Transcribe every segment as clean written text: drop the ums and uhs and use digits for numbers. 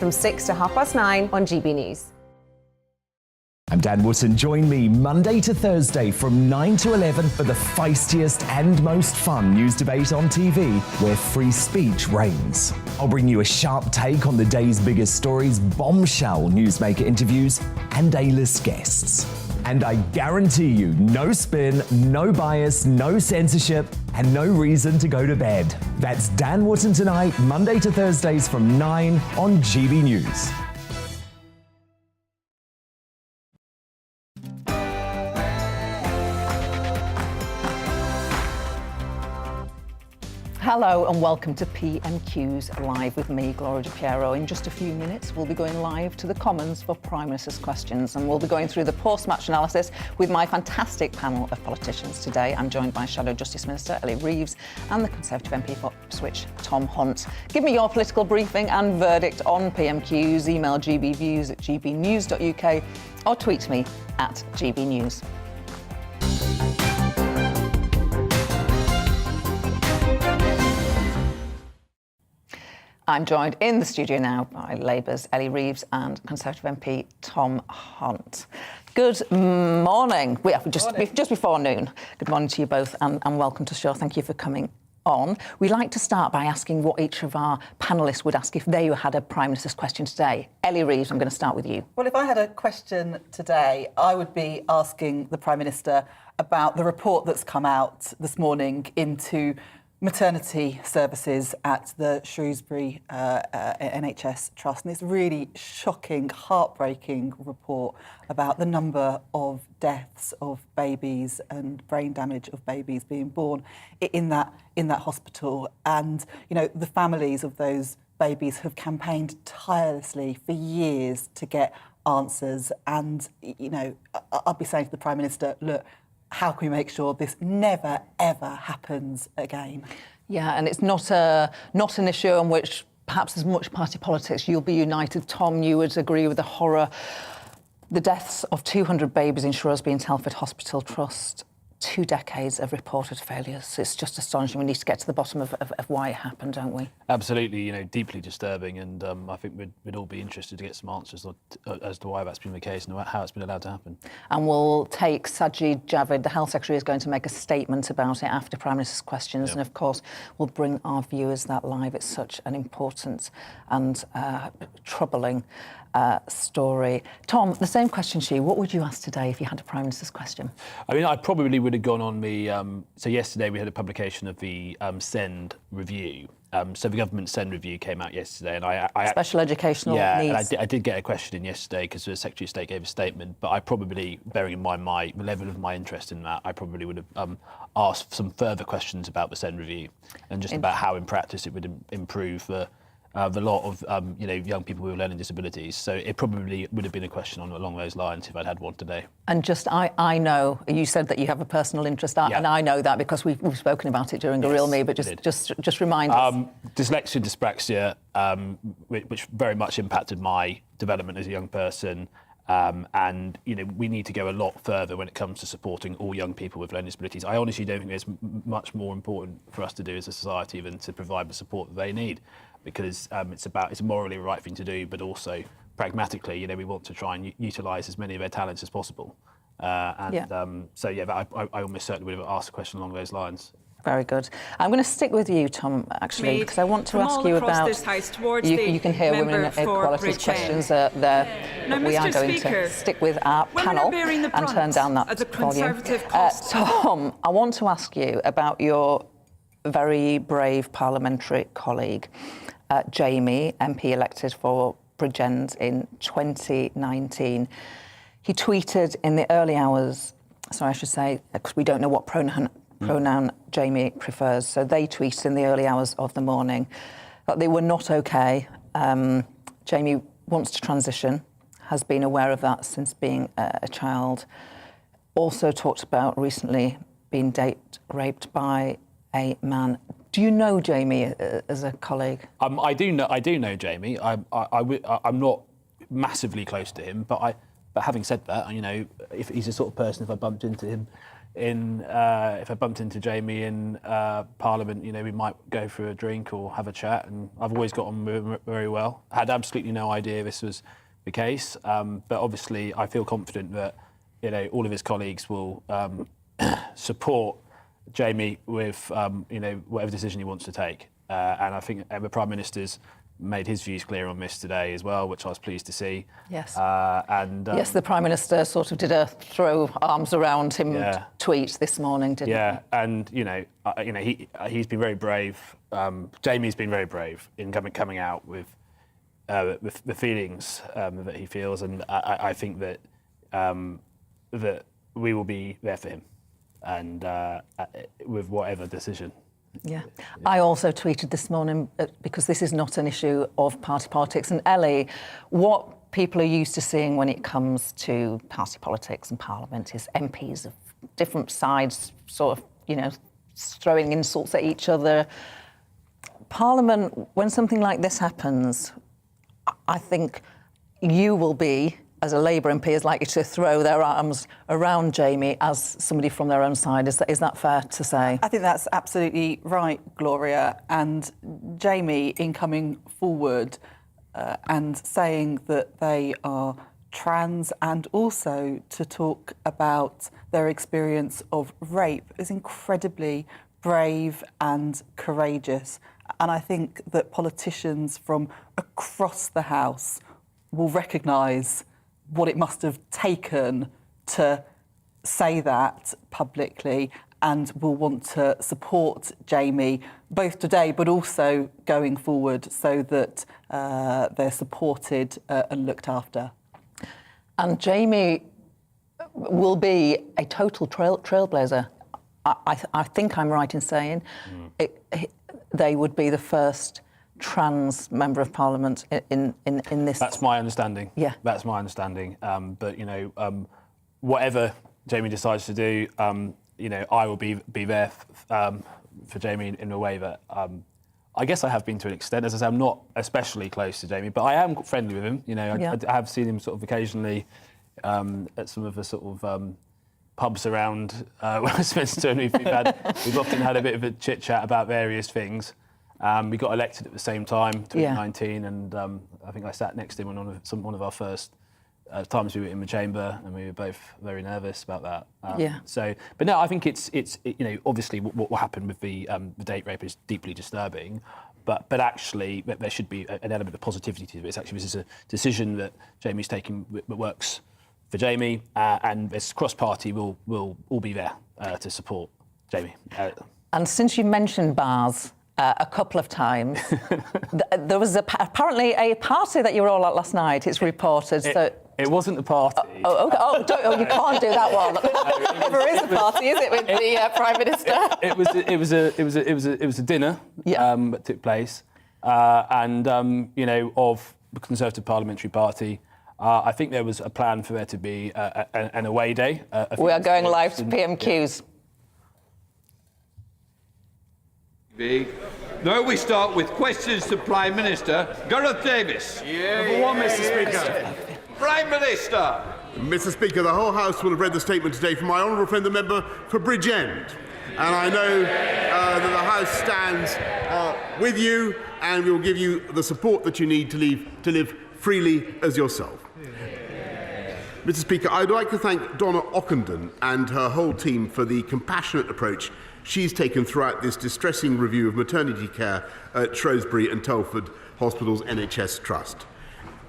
From 6 to 9:30 on GB News. I'm Dan Wootton. Join me Monday to Thursday from 9 to 11 for the feistiest and most fun news debate on TV, where free speech reigns. I'll bring you a sharp take on the day's biggest stories, bombshell newsmaker interviews, and A-list guests. And I guarantee you, no spin, no bias, no censorship, and no reason to go to bed. That's Dan Wootton Tonight, Monday to Thursdays from 9 on GB News. Hello and welcome to PMQ's Live with me, Gloria De Piero. In just a few minutes, we'll be going live to the Commons for Prime Minister's questions, and we'll be going through the post-match analysis with my fantastic panel of politicians today. I'm joined by Shadow Justice Minister Ellie Reeves and the Conservative MP for Ipswich, Tom Hunt. Give me your political briefing and verdict on PMQs. Email gbviews@gbnews.uk or tweet me at GBNews. I'm joined in the studio now by Labour's Ellie Reeves and Conservative MP Tom Hunt. Good morning. Just before noon. Good morning to you both and welcome to the show. Thank you for coming on. We'd like to start by asking what each of our panellists would ask if they had a Prime Minister's question today. Ellie Reeves, I'm going to start with you. Well, if I had a question today, I would be asking the Prime Minister about the report that's come out this morning into maternity services at the Shrewsbury NHS Trust. And this really shocking, heartbreaking report about the number of deaths of babies and brain damage of babies being born in that hospital. And, you know, the families of those babies have campaigned tirelessly for years to get answers. And, you know, I'll be saying to the Prime Minister, look, how can we make sure this never, ever happens again? Yeah, and it's not an issue on which perhaps there's much party politics. You'll be united. Tom, you would agree with the horror. The deaths of 200 babies in Shrewsbury and Telford Hospital Trust. 2 decades of reported failures. It's just astonishing. We need to get to the bottom of why it happened, don't we? Absolutely, you know, deeply disturbing, and I think we'd all be interested to get some answers as to why that's been the case and how it's been allowed to happen. And we'll take Sajid Javid, the Health Secretary, is going to make a statement about it after Prime Minister's questions, and of course we'll bring our viewers that live. It's such an important and troubling story. Tom, the same question to you. What would you ask today if you had a Prime Minister's question? I mean, I probably would have gone on the... so yesterday we had a publication of the SEND review. So the government SEND review came out yesterday, and I Special educational needs. Yeah, and I did get a question in yesterday because the Secretary of State gave a statement, but I probably, bearing in mind the level of my interest in that, I probably would have asked some further questions about the SEND review and just about how in practice it would improve the lot of young people with learning disabilities. So it probably would have been a question along those lines if I'd had one today. And just I know you said that you have a personal interest, and I know that because we've spoken about it during a real me. But just remind us. Dyslexia and dyspraxia, which very much impacted my development as a young person. And, you know, we need to go a lot further when it comes to supporting all young people with learning disabilities. I honestly don't think there's much more important for us to do as a society than to provide the support that they need, because it's a morally right thing to do, but also pragmatically, you know, we want to try and utilise as many of their talents as possible. I almost certainly would have asked a question along those lines. Very good. I'm going to stick with you, Tom, actually, because I want to ask you about... You can hear women equalities questions there. We are going to stick with our panel and turn down that volume. Tom, I want to ask you about your very brave parliamentary colleague, Jamie, MP elected for Bridgend in 2019. He tweeted in the early hours, I should say, because we don't know what pronoun Jamie prefers. So they tweeted in the early hours of the morning that they were not okay. Jamie wants to transition, has been aware of that since being a child. Also talked about recently being date raped by a man. Do you know Jamie as a colleague? I do know Jamie. I'm not massively close to him, but having said that, you know, if he's the sort of person, if I bumped into him if I bumped into Jamie in Parliament, we might go for a drink or have a chat. And I've always got on with him very well. I had absolutely no idea this was the case, but obviously I feel confident that all of his colleagues will support Jamie with whatever decision he wants to take. And I think the Prime Minister's made his views clear on this today as well, which I was pleased to see. Yes. Yes, the Prime Minister sort of did a throw arms around him tweet this morning, didn't he? Yeah, and he's been very brave. Jamie's been very brave in coming out with the feelings that he feels, and I think that that we will be there for him, and with whatever decision. Yeah. I also tweeted this morning, because this is not an issue of party politics. And Ellie, what people are used to seeing when it comes to party politics and Parliament is MPs of different sides sort of, throwing insults at each other. Parliament, when something like this happens, I think you will be, as a Labour MP, is likely to throw their arms around Jamie as somebody from their own side. Is that fair to say? I think that's absolutely right, Gloria. And Jamie, in coming forward and saying that they are trans and also to talk about their experience of rape, is incredibly brave and courageous. And I think that politicians from across the House will recognise what it must have taken to say that publicly, and will want to support Jamie both today but also going forward, so that they're supported and looked after. And Jamie will be a total trailblazer. I think I'm right in saying they would be the first trans member of Parliament in this. That's my understanding. Yeah, that's my understanding. But whatever Jamie decides to do, I will be there for Jamie in a way that I guess I have been to an extent. As I say, I'm not especially close to Jamie, but I am friendly with him. I have seen him sort of occasionally at some of the sort of pubs around Westminster, and we've often had a bit of a chit chat about various things. We got elected at the same time, 2019, and I think I sat next to him on one of our first times we were in the chamber, and we were both very nervous about that. But no, I think it's obviously what happened with the date rape is deeply disturbing, but actually there should be an element of positivity to this. Actually, this is a decision that Jamie's taking that works for Jamie, and this cross-party will all be there to support Jamie. And since you mentioned bars a couple of times, there was apparently a party that you were all at last night, it's reported. It wasn't a party. You can't do that one. Never is a party, is it, with the Prime Minister? It was a dinner that took place, and of the Conservative Parliamentary Party. I think there was a plan for there to be an away day. We are going live to PMQs. Now we start with questions to Prime Minister Gareth Davis. Number one, Mr. Speaker. Prime Minister. Mr. Speaker, the whole House will have read the statement today from my honourable friend, the member for Bridgend. And I know that the House stands with you, and we will give you the support that you need to live freely as yourself. Mr. Speaker, I'd like to thank Donna Ockenden and her whole team for the compassionate approach she's taken throughout this distressing review of maternity care at Shrewsbury and Telford Hospitals NHS Trust.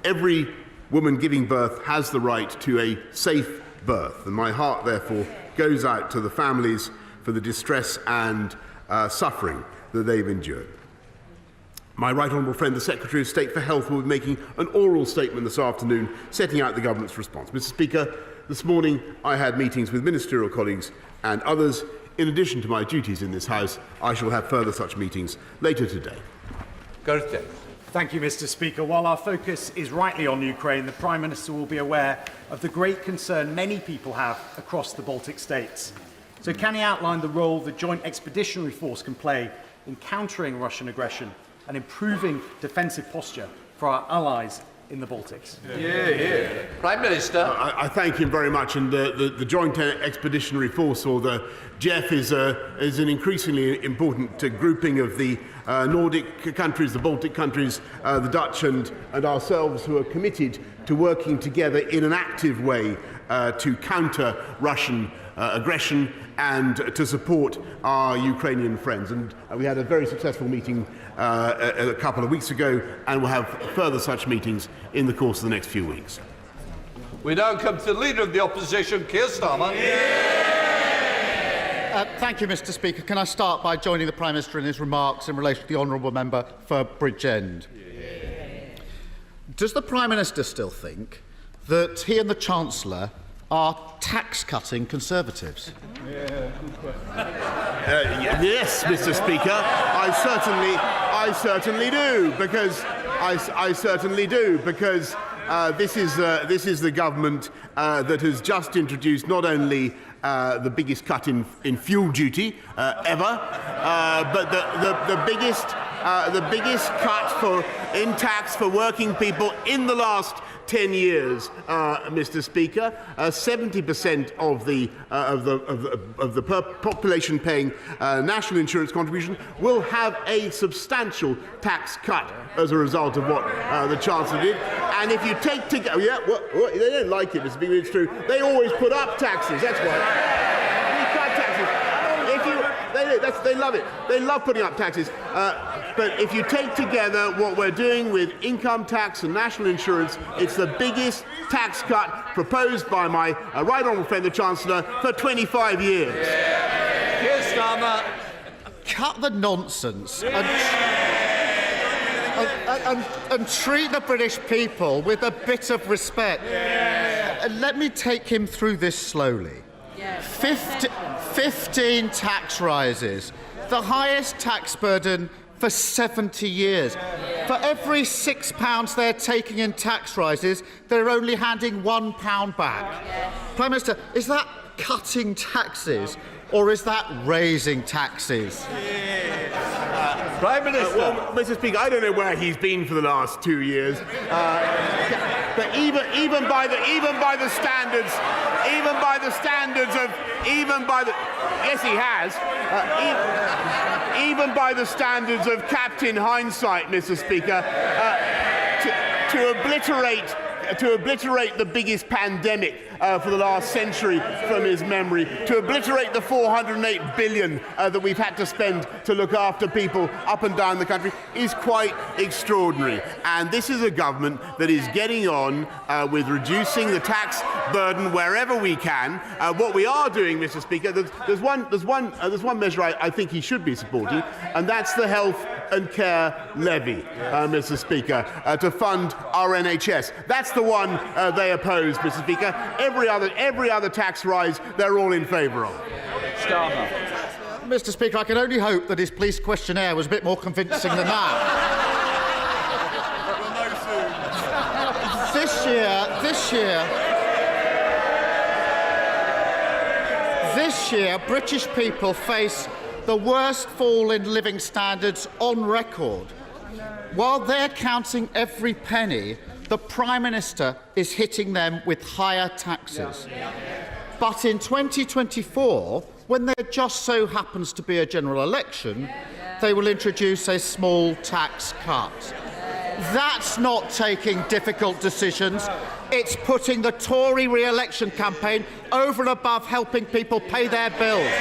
Every woman giving birth has the right to a safe birth, and my heart, therefore, goes out to the families for the distress and suffering that they've endured. My right honourable friend, the Secretary of State for Health, will be making an oral statement this afternoon setting out the government's response. Mr. Speaker, this morning I had meetings with ministerial colleagues and others. In addition to my duties in this House, I shall have further such meetings later today. Gareth Davis. Thank you, Mr. Speaker. While our focus is rightly on Ukraine, the Prime Minister will be aware of the great concern many people have across the Baltic states. So can he outline the role the Joint Expeditionary Force can play in countering Russian aggression and improving defensive posture for our allies in the Baltics. Prime Minister. I thank him very much, and the Joint Expeditionary Force, or the JEF, is an increasingly important grouping of the Nordic countries, the Baltic countries, the Dutch and ourselves, who are committed to working together in an active way to counter Russian aggression and to support our Ukrainian friends. And we had a very successful meeting a couple of weeks ago, and we'll have further such meetings in the course of the next few weeks. We now come to the Leader of the Opposition, Keir Starmer. Thank you, Mr. Speaker. Can I start by joining the Prime Minister in his remarks in relation to the honourable member for Bridgend? Does the Prime Minister still think that he and the Chancellor are tax-cutting Conservatives? Yes, Mr. Speaker, I certainly do, because I certainly do, because this is the government that has just introduced not only the biggest cut in fuel duty ever, but the biggest cut in tax for working people in the last 10 years, Mr. Speaker. 70% of the population paying national insurance contribution will have a substantial tax cut as a result of what the Chancellor did. And if you take together, they don't like it, Mr. Speaker, it's true. They always put up taxes. That's why. We cut taxes. They love it. They love putting up taxes. But if you take together what we're doing with income tax and national insurance, it's the biggest tax cut proposed by my right honourable friend, the Chancellor, for 25 years. Keir Starmer. Cut the nonsense and treat the British people with a bit of respect. Let me take him through this slowly. 15 tax rises, the highest tax burden for 70 years. For every £6 they're taking in tax rises, they're only handing £1 back. Prime Minister, is that cutting taxes or is that raising taxes? Prime Minister. Well, Mr. Speaker, I don't know where he's been for the last 2 years. But even by the standards yes, he has. Even by the standards of Captain Hindsight, Mr. Speaker, to obliterate the biggest pandemic for the last century from his memory, to obliterate the $408 billion that we've had to spend to look after people up and down the country is quite extraordinary. And this is a government that is getting on with reducing the tax burden wherever we can. What we are doing, Mr. Speaker, there's one measure I think he should be supporting, and that's the health and care levy, Mr. Speaker, to fund our NHS. That's the one they oppose, Mr. Speaker. Every other tax rise, they're all in favour of. Starmer. Mr. Speaker, I can only hope that his police questionnaire was a bit more convincing than that. This year, British people face the worst fall in living standards on record. While they're counting every penny, the Prime Minister is hitting them with higher taxes. But in 2024, when there just so happens to be a general election, they will introduce a small tax cut. That's not taking difficult decisions. It's putting the Tory re-election campaign over and above helping people pay their bills.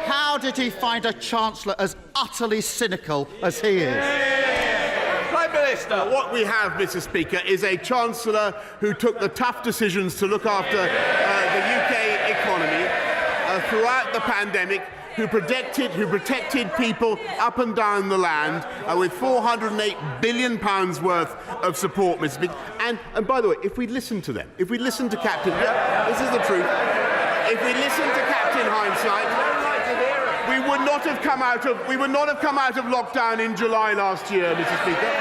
How did he find a Chancellor as utterly cynical as he is? Prime Minister. What we have, Mr. Speaker, is a Chancellor who took the tough decisions to look after the UK economy throughout the pandemic, who protected people up and down the land with £408 billion worth of support, Mr. Speaker. And by the way, if we listen to them, if we listen to Captain, this is the truth. If we listen to Captain Hindsight, we would not have come out of lockdown in July last year, Mr. Speaker.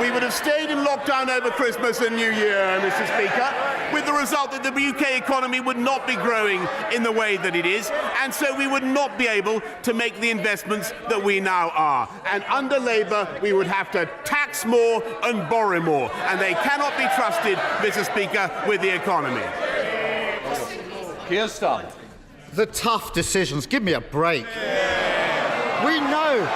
We would have stayed in lockdown over Christmas and New Year, Mr. Speaker. with the result that the UK economy would not be growing in the way that it is, and so we would not be able to make the investments that we now are. And under Labour, we would have to tax more and borrow more, and they cannot be trusted, Mr. Speaker, with the economy. Keir Starmer. The tough decisions. Give me a break. We know,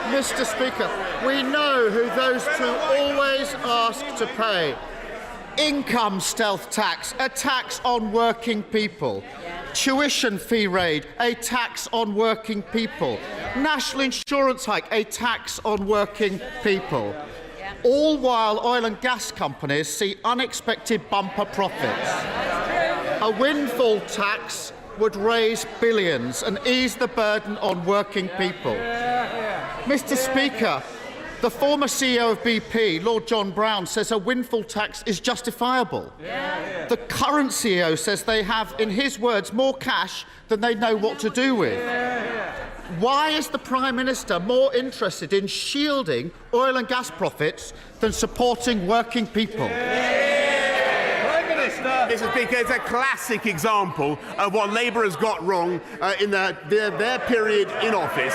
Mr. Speaker, we know who those two always ask to pay. Income stealth tax, a tax on working people. Tuition fee raid, a tax on working people. National insurance hike, a tax on working people. All while oil and gas companies see unexpected bumper profits. A windfall tax would raise billions and ease the burden on working people. Mr. Speaker, the former CEO of BP, Lord John Brown, says a windfall tax is justifiable. The current CEO says they have, in his words, more cash than they know what to do with. Why is the Prime Minister more interested in shielding oil and gas profits than supporting working people? Mr. Speaker, it's a classic example of what Labour has got wrong in their period in office.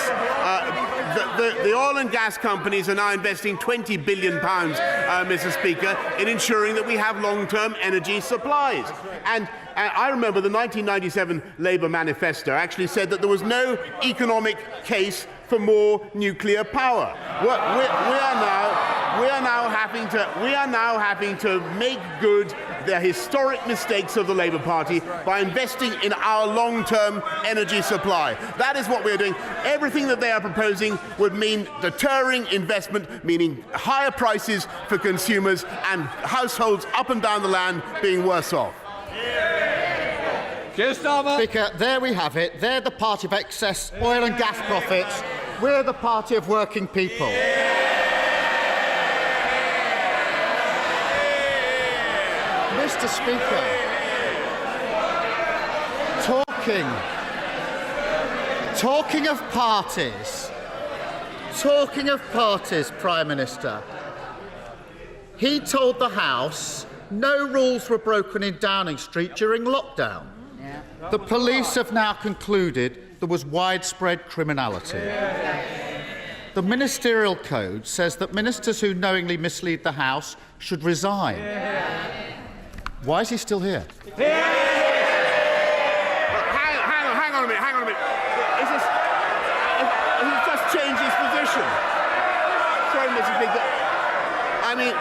The oil and gas companies are now investing £20 billion, Mr. Speaker, in ensuring that we have long-term energy supplies. And I remember the 1997 Labour manifesto actually said that there was no economic case for more nuclear power. We are now having to make good the historic mistakes of the Labour Party by investing in our long-term energy supply. That is what we're doing. Everything that they are proposing would mean deterring investment, meaning higher prices for consumers and households up and down the land being worse off. Speaker, there we have it. They're the party of excess oil and gas profits. We're the party of working people. Mr. Speaker, talking of parties, Prime Minister, he told the House no rules were broken in Downing Street during lockdown. The police have now concluded there was widespread criminality. The Ministerial Code says that ministers who knowingly mislead the House should resign. Why is he still here? Hang on a minute. He's just changed his position. Sorry, Mr. Speaker. I mean,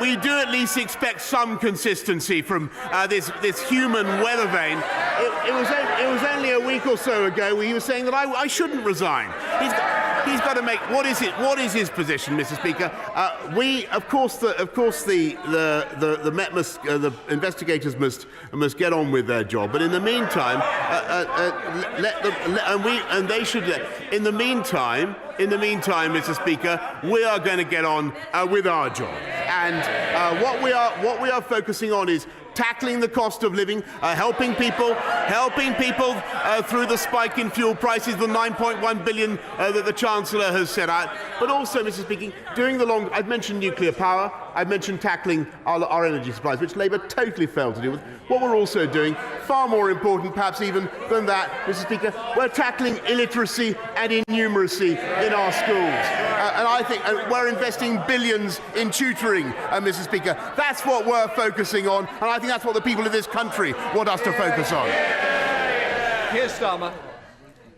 we do at least expect some consistency from this human weather vane. It was only a week or so ago where he was saying that I shouldn't resign. He's got to make what is his position, Mr. Speaker? The investigators must get on with their job. But in the meantime, In the meantime, Mr. Speaker, we are going to get on with our job. And what we are focusing on is tackling the cost of living, helping people through the spike in fuel prices, the 9.1 billion that the Chancellor has set out, but also, Mr. Speaker, I've mentioned nuclear power, I've mentioned tackling our energy supplies, which Labour totally failed to do with. What we're also doing, far more important perhaps even than that, Mr. Speaker, we're tackling illiteracy and innumeracy in our schools. And I think we're investing billions in tutoring, Mr. Speaker. That's what we're focusing on, and I think that's what the people of this country want us to focus on. Keir Starmer.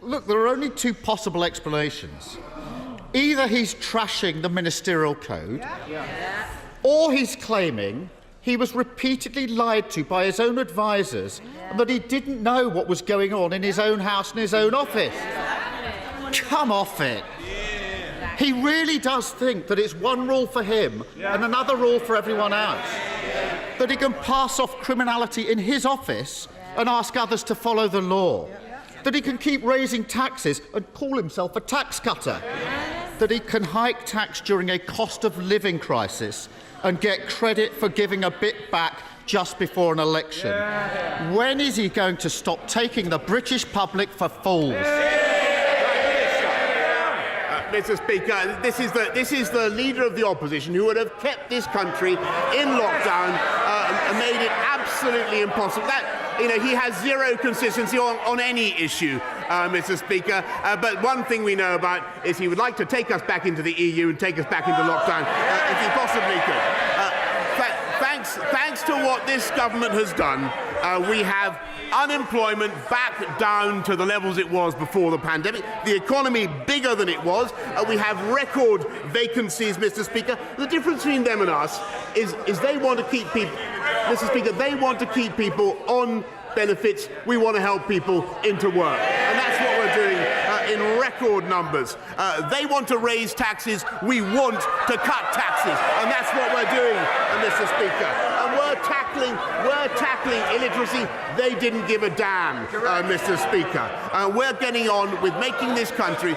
Look, there are only two possible explanations. Either he's trashing the Ministerial Code, or he's claiming he was repeatedly lied to by his own advisers and that he didn't know what was going on in his own house and his own office. Come off it. He really does think that it's one rule for him and another rule for everyone else. That he can pass off criminality in his office and ask others to follow the law. That he can keep raising taxes and call himself a tax cutter. That he can hike tax during a cost of living crisis and get credit for giving a bit back just before an election. When is he going to stop taking the British public for fools? Mr. Speaker, this is the leader of the opposition who would have kept this country in lockdown and made it absolutely impossible. He has zero consistency on any issue, Mr. Speaker. But one thing we know about is he would like to take us back into the EU and take us back into lockdown if he possibly could. Thanks to what this government has done, we have unemployment back down to the levels it was before the pandemic. The economy bigger than it was. We have record vacancies, Mr. Speaker. The difference between them and us is they want to keep people, Mr. Speaker, they want to keep people on benefits. We want to help people into work. And that's what we're doing in record numbers. They want to raise taxes. We want to cut taxes. And that's what we're doing, Mr. Speaker. And we're tackling illiteracy. They didn't give a damn, Mr. Speaker. We're getting on with making this country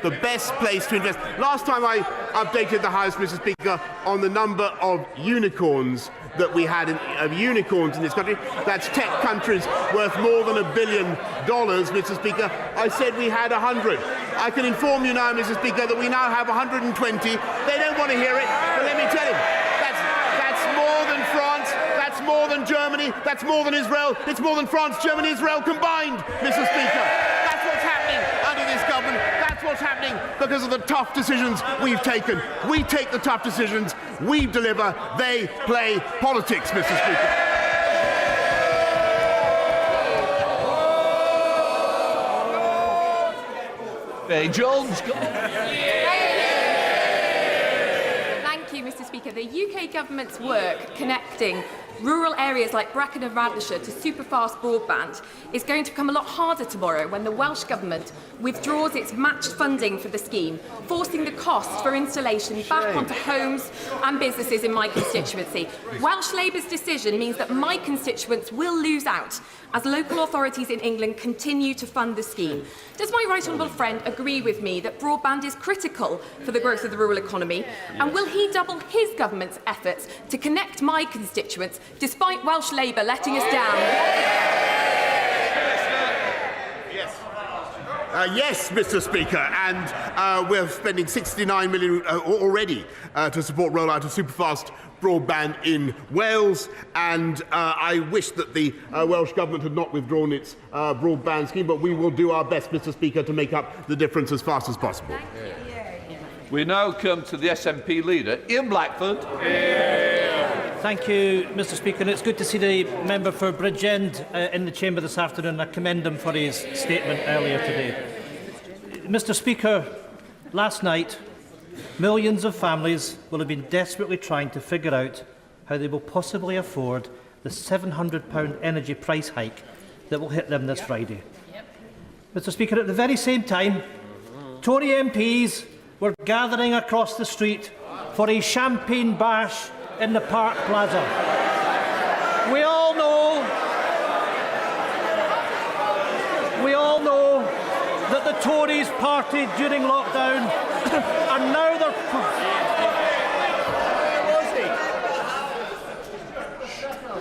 the best place to invest. Last time I updated the House, Mr. Speaker, on the number of unicorns that we had of unicorns in this country. That's tech countries worth more than $1 billion, Mr. Speaker. I said we had 100. I can inform you now, Mr. Speaker, that we now have 120. They don't want to hear it, but let me tell you, that's more than France, that's more than Germany, that's more than Israel, it's more than France, Germany, Israel combined, Mr. Speaker. That's what's happening under this government. That's what's happening because of the tough decisions we've taken. We take the tough decisions, we deliver, they play politics, Mr. Speaker. Jones. Thank you, Mr. Speaker. The UK government's work connecting rural areas like Brecon and Radnorshire to superfast broadband is going to become a lot harder tomorrow when the Welsh Government withdraws its matched funding for the scheme, forcing the cost for installation back onto homes and businesses in my constituency. Welsh Labour's decision means that my constituents will lose out as local authorities in England continue to fund the scheme. Does my right honourable friend agree with me that broadband is critical for the growth of the rural economy? And will he double his government's efforts to connect my constituents despite Welsh Labour letting us down? Yes, Mr. Speaker, and we're spending £69 million already to support rollout of superfast broadband in Wales, and I wish that the Welsh Government had not withdrawn its broadband scheme, but we will do our best, Mr. Speaker, to make up the difference as fast as possible. We now come to the SNP leader, Ian Blackford. Thank you, Mr. Speaker. It's good to see the member for Bridgend in the chamber this afternoon. I commend him for his statement earlier today. Mr. Speaker, last night, millions of families will have been desperately trying to figure out how they will possibly afford the £700 energy price hike that will hit them this Friday. Mr. Speaker, at the very same time, Tory MPs were gathering across the street for a champagne bash in the Park Plaza. We all know that the Tories partied during lockdown and now they're...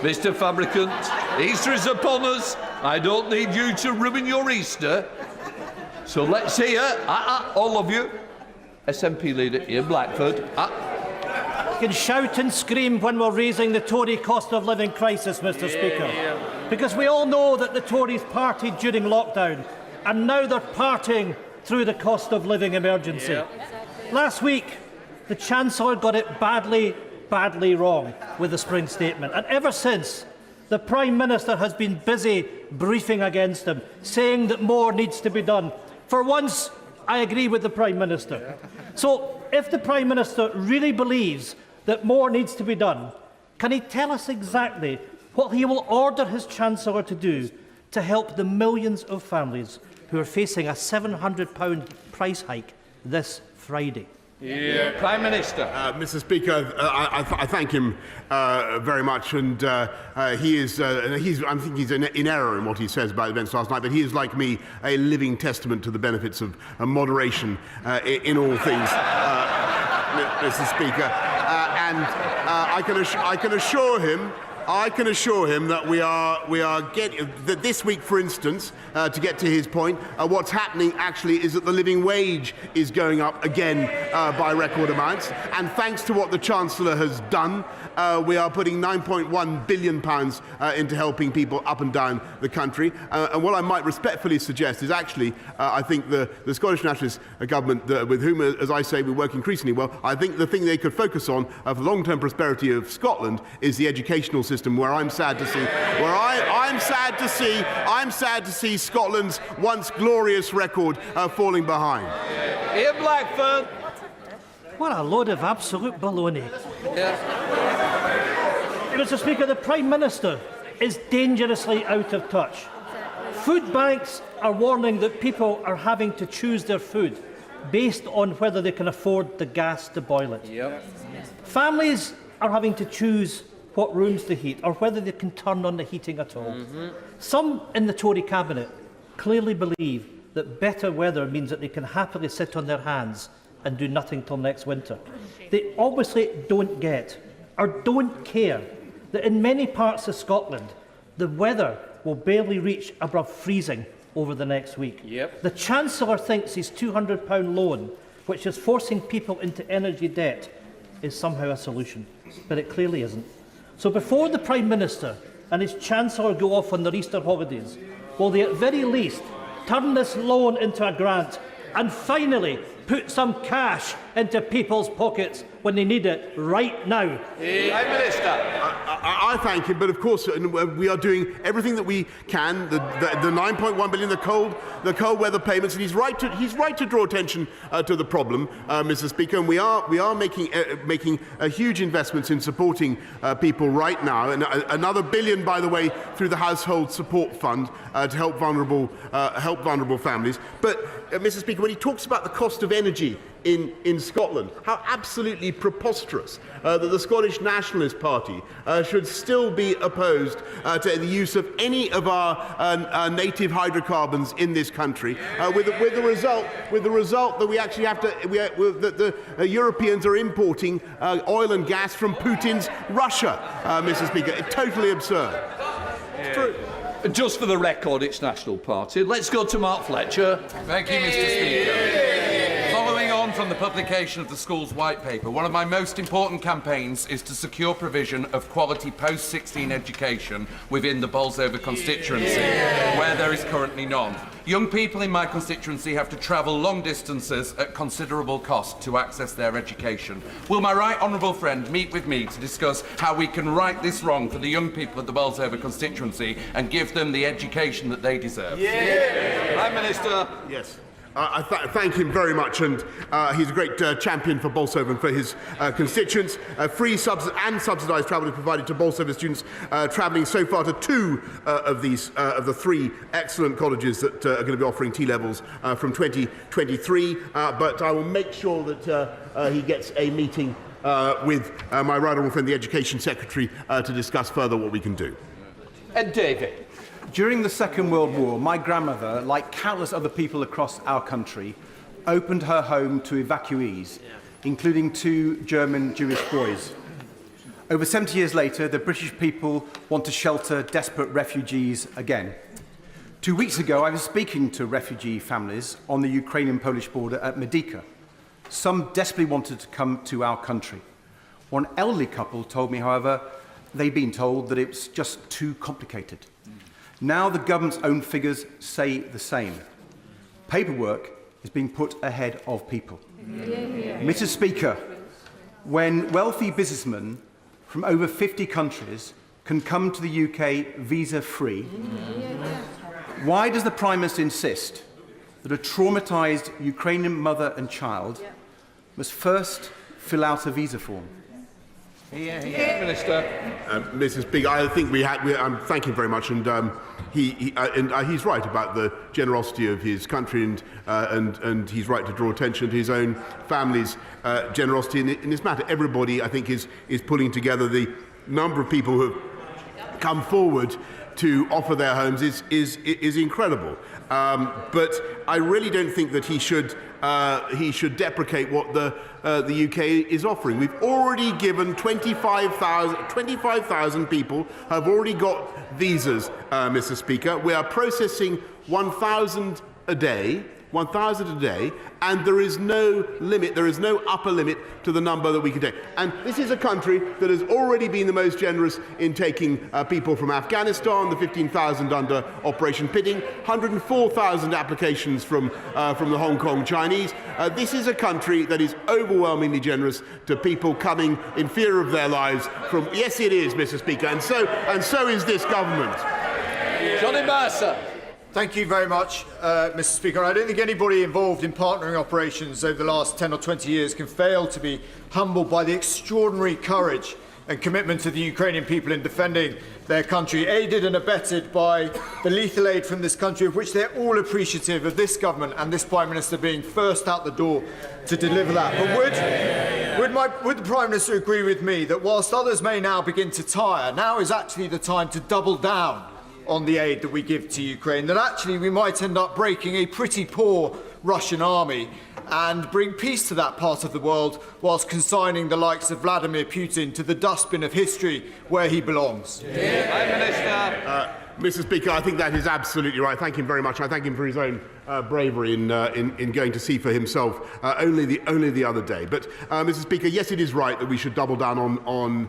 Mr. Fabricant, Easter is upon us. I don't need you to ruin your Easter. So let's hear, all of you, SNP leader Ian Blackford. You can shout and scream when we're raising the Tory cost of living crisis, Mr. Speaker. Because we all know that the Tories partied during lockdown and now they're partying through the cost of living emergency. Last week, the Chancellor got it badly wrong with the spring statement. And ever since, the Prime Minister has been busy briefing against him, saying that more needs to be done. For once, I agree with the Prime Minister. So, if the Prime Minister really believes that more needs to be done, can he tell us exactly what he will order his Chancellor to do to help the millions of families who are facing a £700 price hike this Friday? Prime Minister. Mr. Speaker, I thank him very much, and I think he's in error in what he says about events last night, but he is, like me, a living testament to the benefits of moderation in all things, Mr. Speaker. And I can assure him I can assure him that we are getting that this week, for instance, to get to his point, what's happening actually is that the living wage is going up again by record amounts, and thanks to what the Chancellor has done, we are putting £9.1 billion into helping people up and down the country. And what I might respectfully suggest is actually, I think the Scottish Nationalist government, with whom, as I say, we work increasingly well, I think the thing they could focus on for the long-term prosperity of Scotland is the educational system, where I'm sad to see Scotland's once glorious record falling behind. Ian Blackford. What a load of absolute baloney. Yeah. Mr. Speaker, the Prime Minister is dangerously out of touch. Food banks are warning that people are having to choose their food based on whether they can afford the gas to boil it. Yep. Families are having to choose what rooms to heat or whether they can turn on the heating at all. Some in the Tory cabinet clearly believe that better weather means that they can happily sit on their hands and do nothing till next winter. They obviously don't get or don't care that in many parts of Scotland the weather will barely reach above freezing over the next week. Yep. The Chancellor thinks his £200 loan, which is forcing people into energy debt, is somehow a solution, but it clearly isn't. So before the Prime Minister and his Chancellor go off on their Easter holidays, will they at very least turn this loan into a grant and finally put some cash into people's pockets when they need it right now? Prime Minister. I thank him, but of course we are doing everything that we can. The 9.1 billion, the cold weather payments, and he's right to draw attention to the problem, Mr. Speaker. And we are making huge investments in supporting people right now, and another £1 billion, by the way, through the Household Support Fund to help vulnerable families. But Mr. Speaker, when he talks about the cost of energy in Scotland, how absolutely preposterous that the Scottish Nationalist Party should still be opposed to the use of any of our native hydrocarbons in this country, with the result that we actually have to that the Europeans are importing oil and gas from Putin's Russia, Mr. Speaker. It's totally absurd. It's true. Just for the record, it's National Party. Let's go to Mark Fletcher. Thank you, Mr. Speaker. Following on from the publication of the school's white paper, one of my most important campaigns is to secure provision of quality post-16 education within the Bolsover constituency, where there is currently none. Young people in my constituency have to travel long distances at considerable cost to access their education. Will my right honourable friend meet with me to discuss how we can right this wrong for the young people of the Bolsover constituency and give them the education that they deserve? Prime Minister. Yes. I thank him very much, and he's a great champion for Bolsover and for his constituents. Free and subsidised travel is provided to Bolsover students travelling so far to two of the three excellent colleges that are going to be offering T-levels from 2023. But I will make sure that he gets a meeting with my right honourable friend, the Education Secretary, to discuss further what we can do. And David. During the Second World War, my grandmother, like countless other people across our country, opened her home to evacuees, including 2 German Jewish boys. Over 70 years later, the British people want to shelter desperate refugees again. 2 weeks ago, I was speaking to refugee families on the Ukrainian-Polish border at Medyka. Some desperately wanted to come to our country. One elderly couple told me, however, they'd been told that it was just too complicated. Now the government's own figures say the same. Paperwork is being put ahead of people. Mr. Speaker, when wealthy businessmen from over 50 countries can come to the UK visa-free, why does the Prime Minister insist that a traumatised Ukrainian mother and child must first fill out a visa form? Minister. Mrs. Speaker, I think I'm thanking him very much, and he's right about the generosity of his country, and he's right to draw attention to his own family's generosity in this matter. Everybody, I think, is pulling together. The number of people who have come forward to offer their homes is incredible. But I really don't think that he should he should deprecate what the UK is offering. We've already given 25,000 people have already got visas, Mr. Speaker. We are processing 1,000 a day. 1,000 a day, and there is no limit, there is no upper limit to the number that we can take. And this is a country that has already been the most generous in taking people from Afghanistan, the 15,000 under Operation Pidding, 104,000 applications from the Hong Kong Chinese. This is a country that is overwhelmingly generous to people coming in fear of their lives from, yes it is, Mr. Speaker, and so is this government. Johnny Mercer. Thank you very much, Mr. Speaker. I don't think anybody involved in partnering operations over the last 10 or 20 years can fail to be humbled by the extraordinary courage and commitment of the Ukrainian people in defending their country, aided and abetted by the lethal aid from this country, of which they're all appreciative of this government and this Prime Minister being first out the door to deliver that. But would the Prime Minister agree with me that whilst others may now begin to tire, now is actually the time to double down on the aid that we give to Ukraine, that actually we might end up breaking a pretty poor Russian army and bring peace to that part of the world whilst consigning the likes of Vladimir Putin to the dustbin of history where he belongs? Prime Minister. Mr. Speaker, I think that is absolutely right. Thank him very much. I thank him for his own bravery in going to see for himself only the other day. But, Mr. Speaker, yes, it is right that we should double down on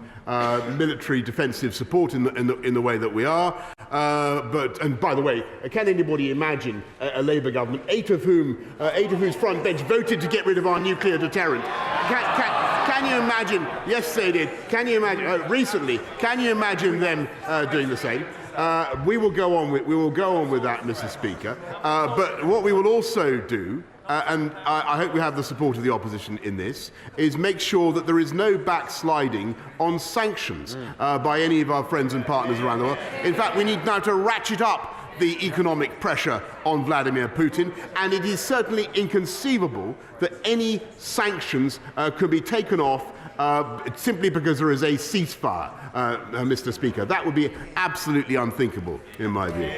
military defensive support in the way that we are. And by the way, can anybody imagine a Labour government, eight of whose front bench voted to get rid of our nuclear deterrent? Can you imagine? Yes, they did. Can you imagine recently? Can you imagine them doing the same? We will go on with that, Mr. Speaker. But what we will also do, and I hope we have the support of the opposition in this, is make sure that there is no backsliding on sanctions by any of our friends and partners around the world. In fact, we need now to ratchet up the economic pressure on Vladimir Putin, and it is certainly inconceivable that any sanctions could be taken off simply because there is a ceasefire, Mr. Speaker. That would be absolutely unthinkable, in my view.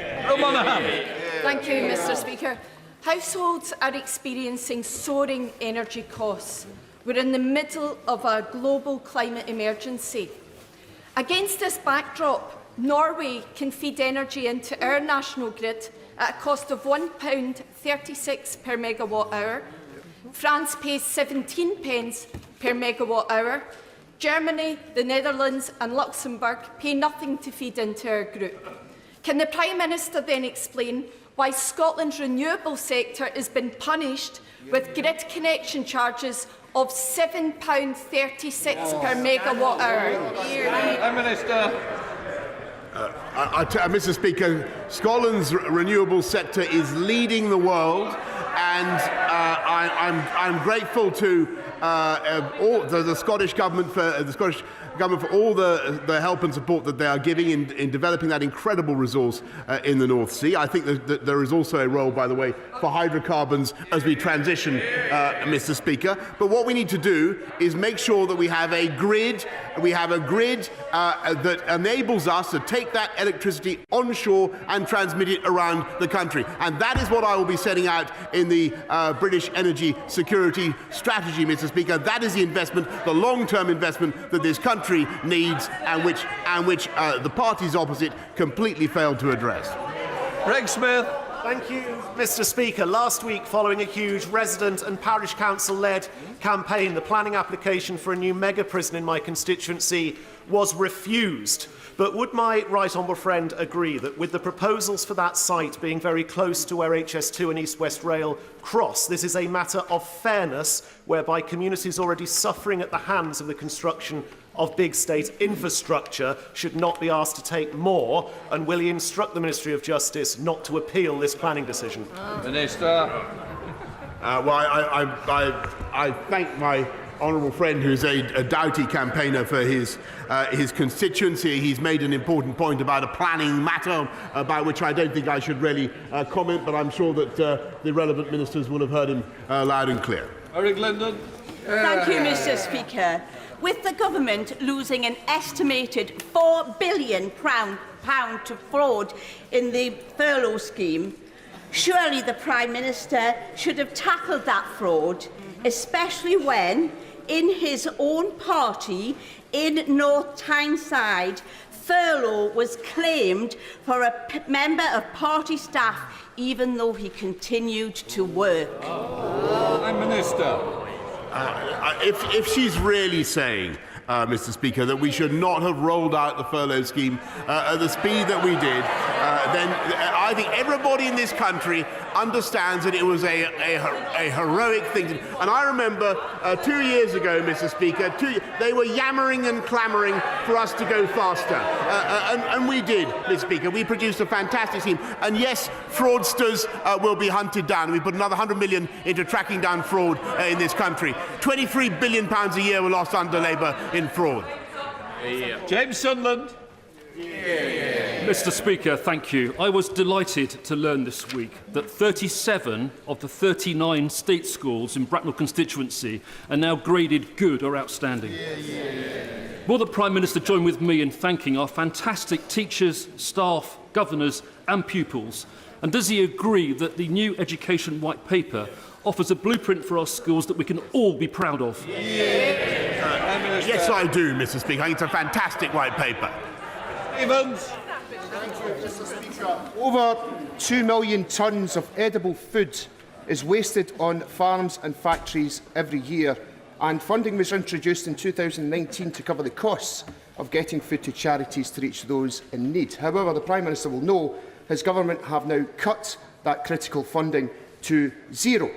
Thank you, Mr. Speaker. Households are experiencing soaring energy costs. We're in the middle of a global climate emergency. Against this backdrop, Norway can feed energy into our national grid at a cost of £1.36 per megawatt hour. France pays 17 pence per megawatt hour. Germany, the Netherlands and Luxembourg pay nothing to feed into our group. Can the Prime Minister then explain why Scotland's renewable sector has been punished with grid connection charges of £7.36 per megawatt hour? Prime Minister. Mr. Speaker, Scotland's renewable sector is leading the world, and I'm grateful to the Scottish Government for all the help and support that they are giving in developing that incredible resource in the North Sea. I think that there is also a role, by the way, for hydrocarbons as we transition, Mr. Speaker. But what we need to do is make sure that we have a grid. We have a grid that enables us to take that electricity onshore and transmit it around the country. And that is what I will be setting out in the British energy security strategy, Mr. Speaker. That is the investment, the long-term investment that this country needs, and which the parties opposite completely failed to address. Greg Smith. Thank you, Mr. Speaker. Last week, following a huge resident and parish council-led campaign, the planning application for a new mega prison in my constituency was refused. But would my right honourable friend agree that with the proposals for that site being very close to where HS2 and East West Rail cross, this is a matter of fairness whereby communities already suffering at the hands of the construction of big state infrastructure should not be asked to take more, and will he instruct the Ministry of Justice not to appeal this planning decision? Minister. I thank my honourable friend, who's a doughty campaigner for his constituency. He's made an important point about a planning matter about which I don't think I should really comment, but I'm sure that the relevant ministers will have heard him loud and clear. Eric Linden. Thank you, Mr. Speaker. With the government losing an estimated £4 billion to fraud in the furlough scheme, Surely the Prime Minister should have tackled that fraud, especially when, in his own party in North Tyneside, furlough was claimed for a member of party staff, even though he continued to work. Prime Minister. If she's really saying, Mr. Speaker, that we should not have rolled out the furlough scheme at the speed that we did, then I think everybody in this country understands that it was a heroic thing. And I remember 2 years ago, Mr. Speaker, they were yammering and clamouring for us to go faster. And we did, Mr. Speaker. We produced a fantastic scheme. And yes, fraudsters will be hunted down. We put another 100 million into tracking down fraud in this country. £23 billion a year were lost under Labour in fraud. James Sunderland. Mr. Speaker, thank you. I was delighted to learn this week that 37 of the 39 state schools in Bracknell constituency are now graded good or outstanding. Will the Prime Minister join with me in thanking our fantastic teachers, staff, governors and pupils? And does he agree that the new Education White Paper offers a blueprint for our schools that we can all be proud of? Yes, I do, Mr. Speaker. I think it's a fantastic white paper. Evans. Thank you, Mr. Speaker. Over 2 million tonnes of edible food is wasted on farms and factories every year, and funding was introduced in 2019 to cover the costs of getting food to charities to reach those in need. However, the Prime Minister will know his government have now cut that critical funding to zero.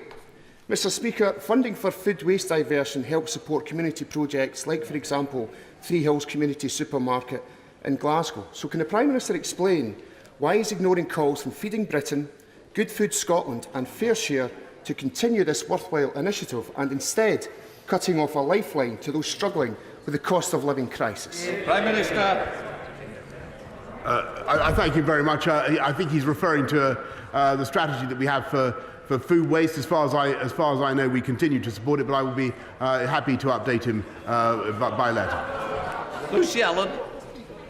Mr. Speaker, funding for food waste diversion helps support community projects like, for example, Three Hills Community Supermarket in Glasgow. So can the Prime Minister explain why he's ignoring calls from Feeding Britain, Good Food Scotland and FareShare to continue this worthwhile initiative and instead cutting off a lifeline to those struggling with the cost of living crisis? Prime Minister. I thank him very much. I think he's referring to the strategy that we have for food waste. As far as I know, we continue to support it, but I will be happy to update him by letter. Lucy Allen.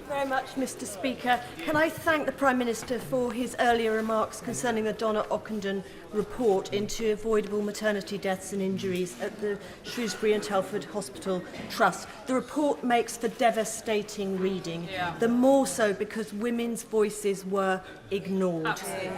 Very much, Mr. Speaker. Can I thank the Prime Minister for his earlier remarks concerning the Donna Ockenden report into avoidable maternity deaths and injuries at the Shrewsbury and Telford Hospital Trust. The report makes for devastating reading, the more so because women's voices were ignored. Absolutely.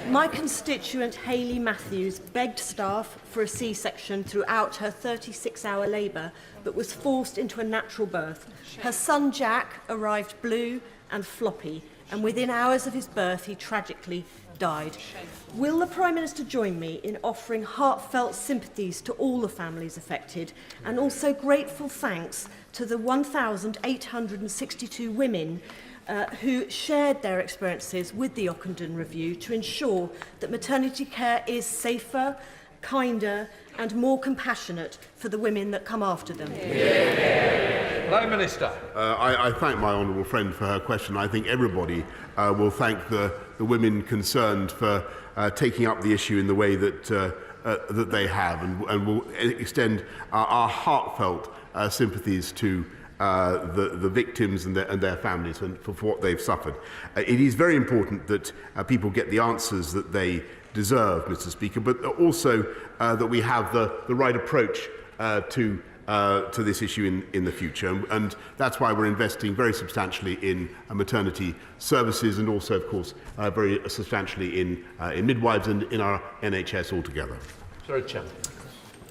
My constituent Hayley Matthews begged staff for a C-section throughout her 36-hour labour, but was forced into a natural birth. Her son Jack arrived blue and floppy, and within hours of his birth he tragically died. Will the Prime Minister join me in offering heartfelt sympathies to all the families affected, and also grateful thanks to the 1,862 women who shared their experiences with the Ockenden Review to ensure that maternity care is safer, kinder and more compassionate for the women that come after them? Prime Minister. I thank my honourable friend for her question. I think everybody will thank the women concerned for taking up the issue in the way that they have, and will extend our heartfelt sympathies to the victims and their families for what they've suffered. It is very important that people get the answers that they deserve, Mr. Speaker, but also that we have the right approach to this issue in the future. And that's why we're investing very substantially in maternity services, and also, of course, very substantially in midwives and in our NHS altogether. Sorry, Chair.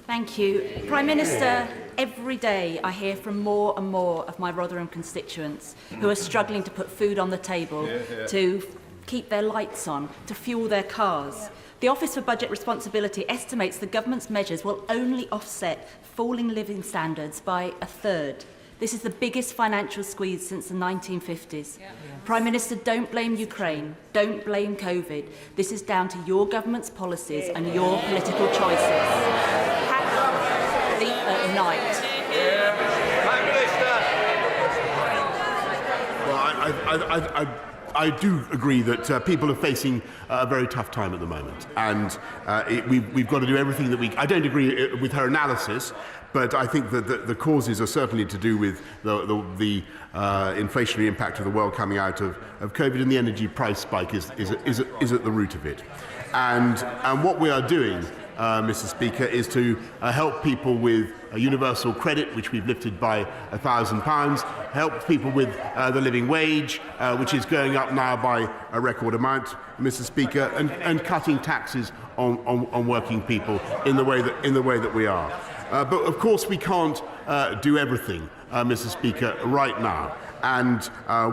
Thank you. Prime Minister, every day I hear from more and more of my Rotherham constituents who are struggling to put food on the table, to keep their lights on, to fuel their cars. The Office for Budget Responsibility estimates the government's measures will only offset falling living standards by a third. This is the biggest financial squeeze since the 1950s. Prime Minister, don't blame Ukraine, don't blame COVID. This is down to your government's policies and your political choices. Sleep at night. Prime Minister. Well, I do agree that people are facing a very tough time at the moment, and we've got to do everything that we... I don't agree with her analysis, but I think that the causes are certainly to do with the inflationary impact of the world coming out of COVID, and the energy price spike is at the root of it. And what we are doing, Mr. Speaker, is to help people with universal credit, which we've lifted by £1,000, help people with the living wage, which is going up now by a record amount, Mr. Speaker, and cutting taxes on working people in the way that we are. But of course we can't do everything, Mr. Speaker, right now. And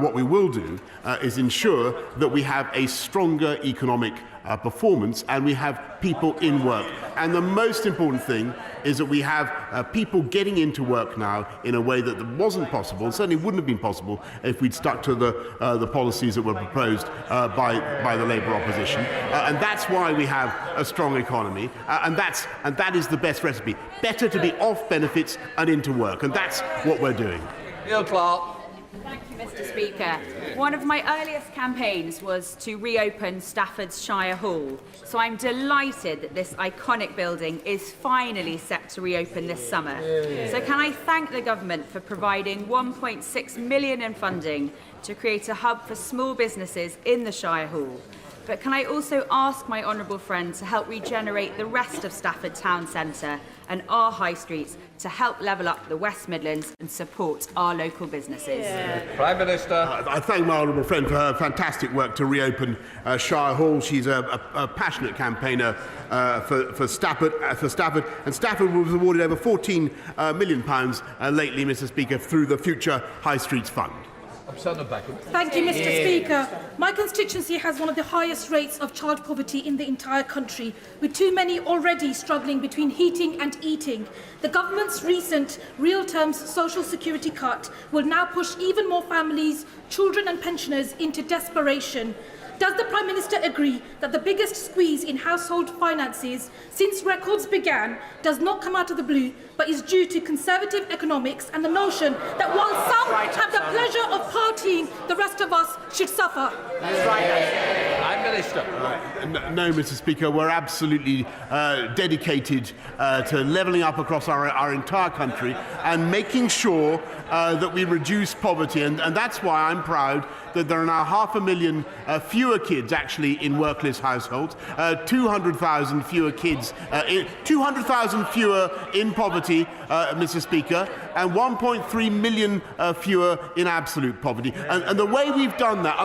what we will do is ensure that we have a stronger economic performance and we have people in work. And the most important thing is that we have people getting into work now in a way that wasn't possible, certainly wouldn't have been possible if we'd stuck to the policies that were proposed by the Labour opposition. And that's why we have a strong economy, and that is the best recipe. Better to be off benefits and into work, and that's what we're doing. Neil Clark. Thank you, Mr. Speaker. One of my earliest campaigns was to reopen Stafford's Shire Hall, so I'm delighted that this iconic building is finally set to reopen this summer. So can I thank the government for providing £1.6 million in funding to create a hub for small businesses in the Shire Hall. But can I also ask my honourable friend to help regenerate the rest of Stafford Town Centre and our high streets to help level up the West Midlands and support our local businesses? Prime Minister. I thank my honourable friend for her fantastic work to reopen Shire Hall. She's a passionate campaigner for Stafford, and Stafford was awarded over £14 million lately, Mr. Speaker, through the Future High Streets Fund. Thank you, Mr. Speaker. My constituency has one of the highest rates of child poverty in the entire country, with too many already struggling between heating and eating. The government's recent real terms social security cut will now push even more families, children and pensioners into desperation. Does the Prime Minister agree that the biggest squeeze in household finances since records began does not come out of the blue, but is due to conservative economics and the notion that while some have the pleasure of partying, the rest of us should suffer? That's right. Prime Minister. No, Mr. Speaker, we're absolutely dedicated to levelling up across our entire country and making sure that we reduce poverty. And that's why I'm proud that there are now 500,000 fewer kids actually in workless households, 200,000 fewer kids, 200,000 fewer in poverty, Mr. Speaker, and 1.3 million fewer in absolute poverty. And the way we've done that,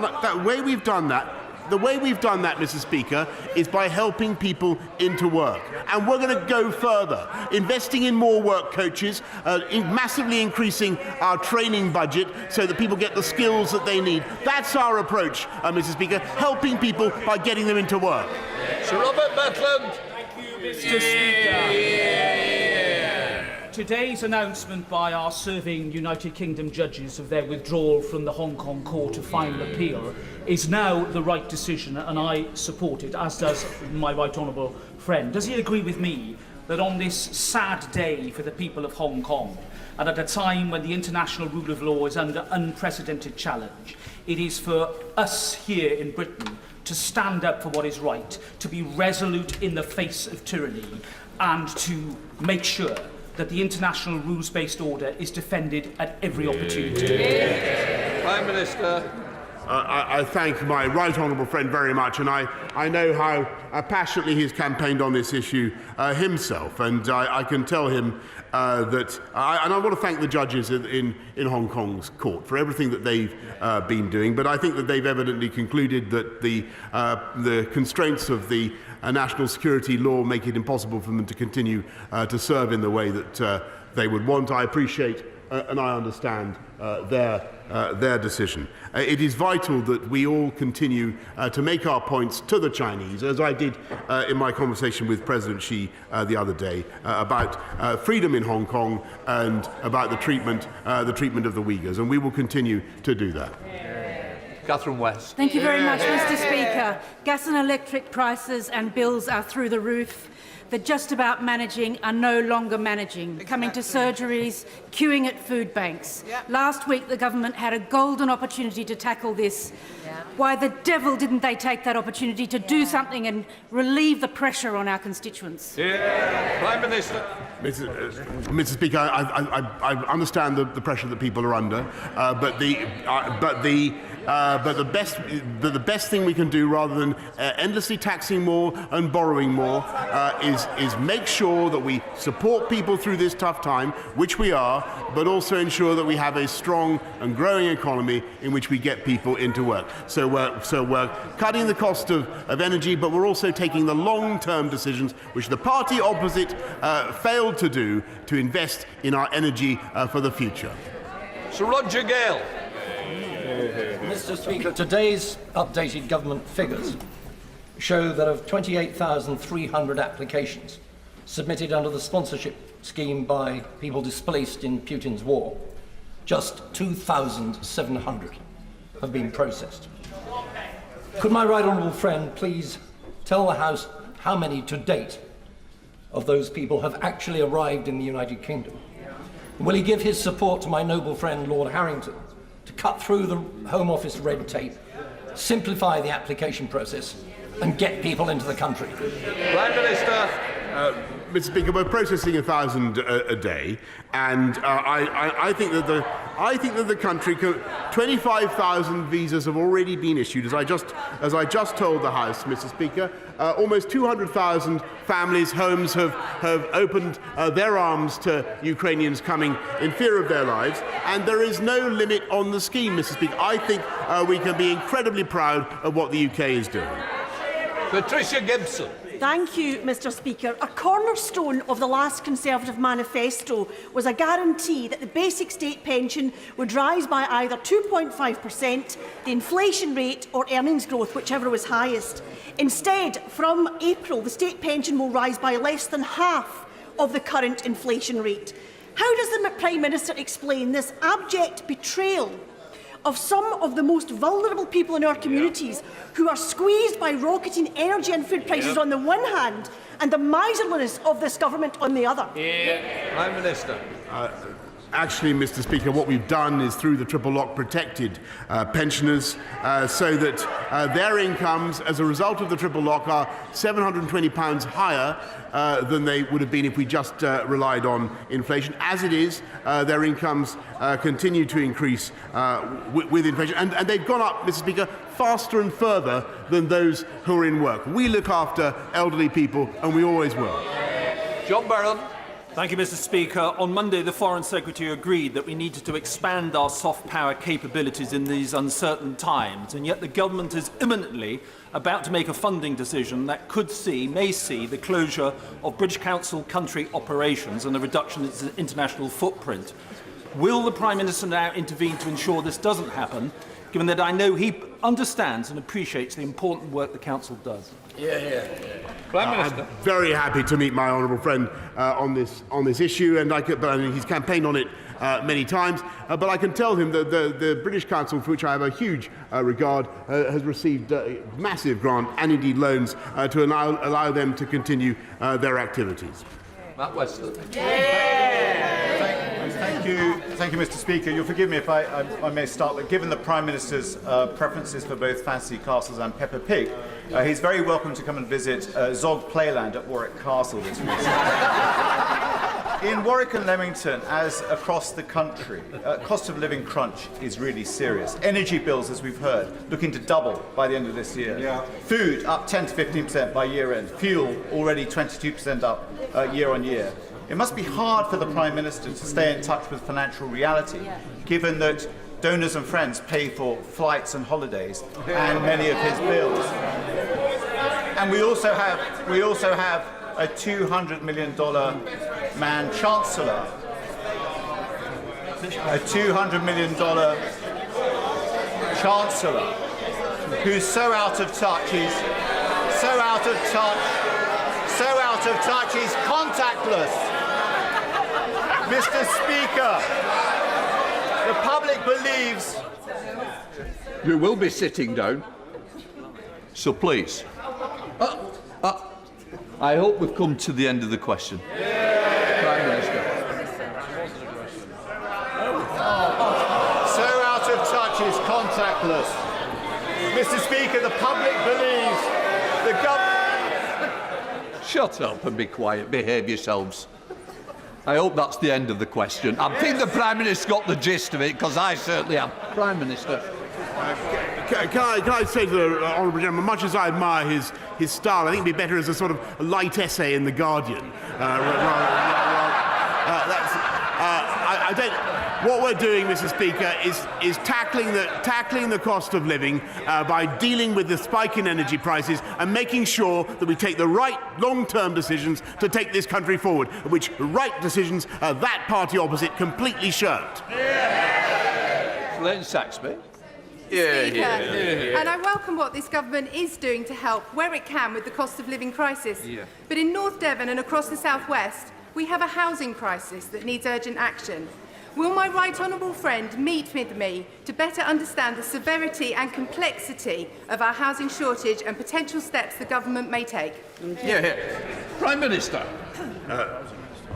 the way we've done that, Mr. Speaker, is by helping people into work. And we're going to go further, investing in more work coaches, massively increasing our training budget so that people get the skills that they need. That's our approach, Mr. Speaker, helping people by getting them into work. Sir Robert Butland. Thank you, Mr. Speaker. Today's announcement by our serving United Kingdom judges of their withdrawal from the Hong Kong Court of Final Appeal is now the right decision, and I support it, as does my right honourable friend. Does he agree with me that on this sad day for the people of Hong Kong, and at a time when the international rule of law is under unprecedented challenge, it is for us here in Britain to stand up for what is right, to be resolute in the face of tyranny, and to make sure that the international rules-based order is defended at every opportunity? Prime Minister. I thank my right honourable friend very much, and I know how passionately he's campaigned on this issue himself, and I can tell him that, and I want to thank the judges in Hong Kong's court for everything that they've been doing, but I think that they've evidently concluded that the constraints of the national security law make it impossible for them to continue to serve in the way that they would want. I appreciate and I understand their decision. It is vital that we all continue to make our points to the Chinese, as I did in my conversation with President Xi the other day, about freedom in Hong Kong and about the treatment of the Uyghurs, and we will continue to do that. Catherine West. Thank you very much, Mr. Speaker. Gas and electric prices and bills are through the roof. that just about managing are no longer managing, coming to surgeries, queuing at food banks. Last week, the government had a golden opportunity to tackle this. Why the devil didn't they take that opportunity to do something and relieve the pressure on our constituents? Prime Minister. Mr. Speaker, I understand the pressure that people are under, but the best thing we can do, rather than endlessly taxing more and borrowing more, is make sure that we support people through this tough time, which we are, but also ensure that we have a strong and growing economy in which we get people into work. So we're cutting the cost of energy, but we're also taking the long-term decisions, which the party opposite failed to do, to invest in our energy for the future. Sir Roger Gale. Mr. Speaker, today's updated government figures show that of 28,300 applications submitted under the sponsorship scheme by people displaced in Putin's war, just 2,700 have been processed. Could my right honourable friend please tell the House how many to date of those people have actually arrived in the United Kingdom? Will he give his support to my noble friend Lord Harrington to cut through the Home Office red tape, simplify the application process and get people into the country? Prime Minister. Mr. Speaker, we're processing 1,000 a day, and I think that the country, 25,000 visas have already been issued. As I just told the House, Mr. Speaker, almost 200,000 families, homes have opened their arms to Ukrainians coming in fear of their lives, and there is no limit on the scheme, Mr. Speaker. I think we can be incredibly proud of what the UK is doing. Patricia Gibson. Thank you, Mr. Speaker. A cornerstone of the last Conservative manifesto was a guarantee that the basic state pension would rise by either 2.5%, the inflation rate or earnings growth, whichever was highest. Instead, from April, the state pension will rise by less than half of the current inflation rate. How does the Prime Minister explain this abject betrayal of some of the most vulnerable people in our communities who are squeezed by rocketing energy and food prices on the one hand and the miserliness of this government on the other? Prime Minister. Actually, Mr. Speaker, what we've done is, through the triple lock, protected pensioners so that their incomes as a result of the triple lock are £720 higher than they would have been if we just relied on inflation. As it is, their incomes continue to increase with inflation, and they've gone up, Mr. Speaker, faster and further than those who are in work. We look after elderly people, and we always will. John Barron. Thank you, Mr. Speaker. On Monday, the Foreign Secretary agreed that we needed to expand our soft power capabilities in these uncertain times, and yet the government is imminently about to make a funding decision that may see the closure of British Council country operations and a reduction in its international footprint. Will the Prime Minister now intervene to ensure this doesn't happen, given that I know he understands and appreciates the important work the Council does? Prime Minister. I'm very happy to meet my honourable friend on this issue, and he's campaigned on it many times. But I can tell him that the British Council, for which I have a huge regard, has received massive grant and indeed loans to allow them to continue their activities. Matt Weston. Thank you, Mr. Speaker. You'll forgive me if I may start, but given the Prime Minister's preferences for both fancy castles and Peppa Pig, he's very welcome to come and visit Zog Playland at Warwick Castle this week. In Warwick and Leamington, as across the country, cost of living crunch is really serious. Energy bills, as we've heard, looking to double by the end of this year. Food up 10 to 15% by year end. Fuel already 22% up year on year. It must be hard for the Prime Minister to stay in touch with financial reality, given that donors and friends pay for flights and holidays and many of his bills. And we also have a $200 million man chancellor, a $200 million chancellor who's so out of touch, he's contactless. Mr. Speaker, the public believes... You will be sitting down, so please. I hope we've come to the end of the question. Prime Minister. So out of touch is contactless. Mr. Speaker, the public believes the government... Shut up and be quiet. Behave yourselves. I hope that's the end of the question. I think the Prime Minister got the gist of it, because I certainly have. Prime Minister. Can I say to the honourable gentleman, much as I admire his style, I think it'd be better as a sort of a light essay in The Guardian. What we're doing, Mr. Speaker, is tackling the cost of living by dealing with the spike in energy prices and making sure that we take the right long-term decisions to take this country forward, which right decisions that party opposite completely shirked. Leighton Saxby. And I welcome what this government is doing to help where it can with the cost of living crisis. But in North Devon and across the South West, we have a housing crisis that needs urgent action. Will my right honourable friend meet with me to better understand the severity and complexity of our housing shortage and potential steps the government may take? Prime Minister.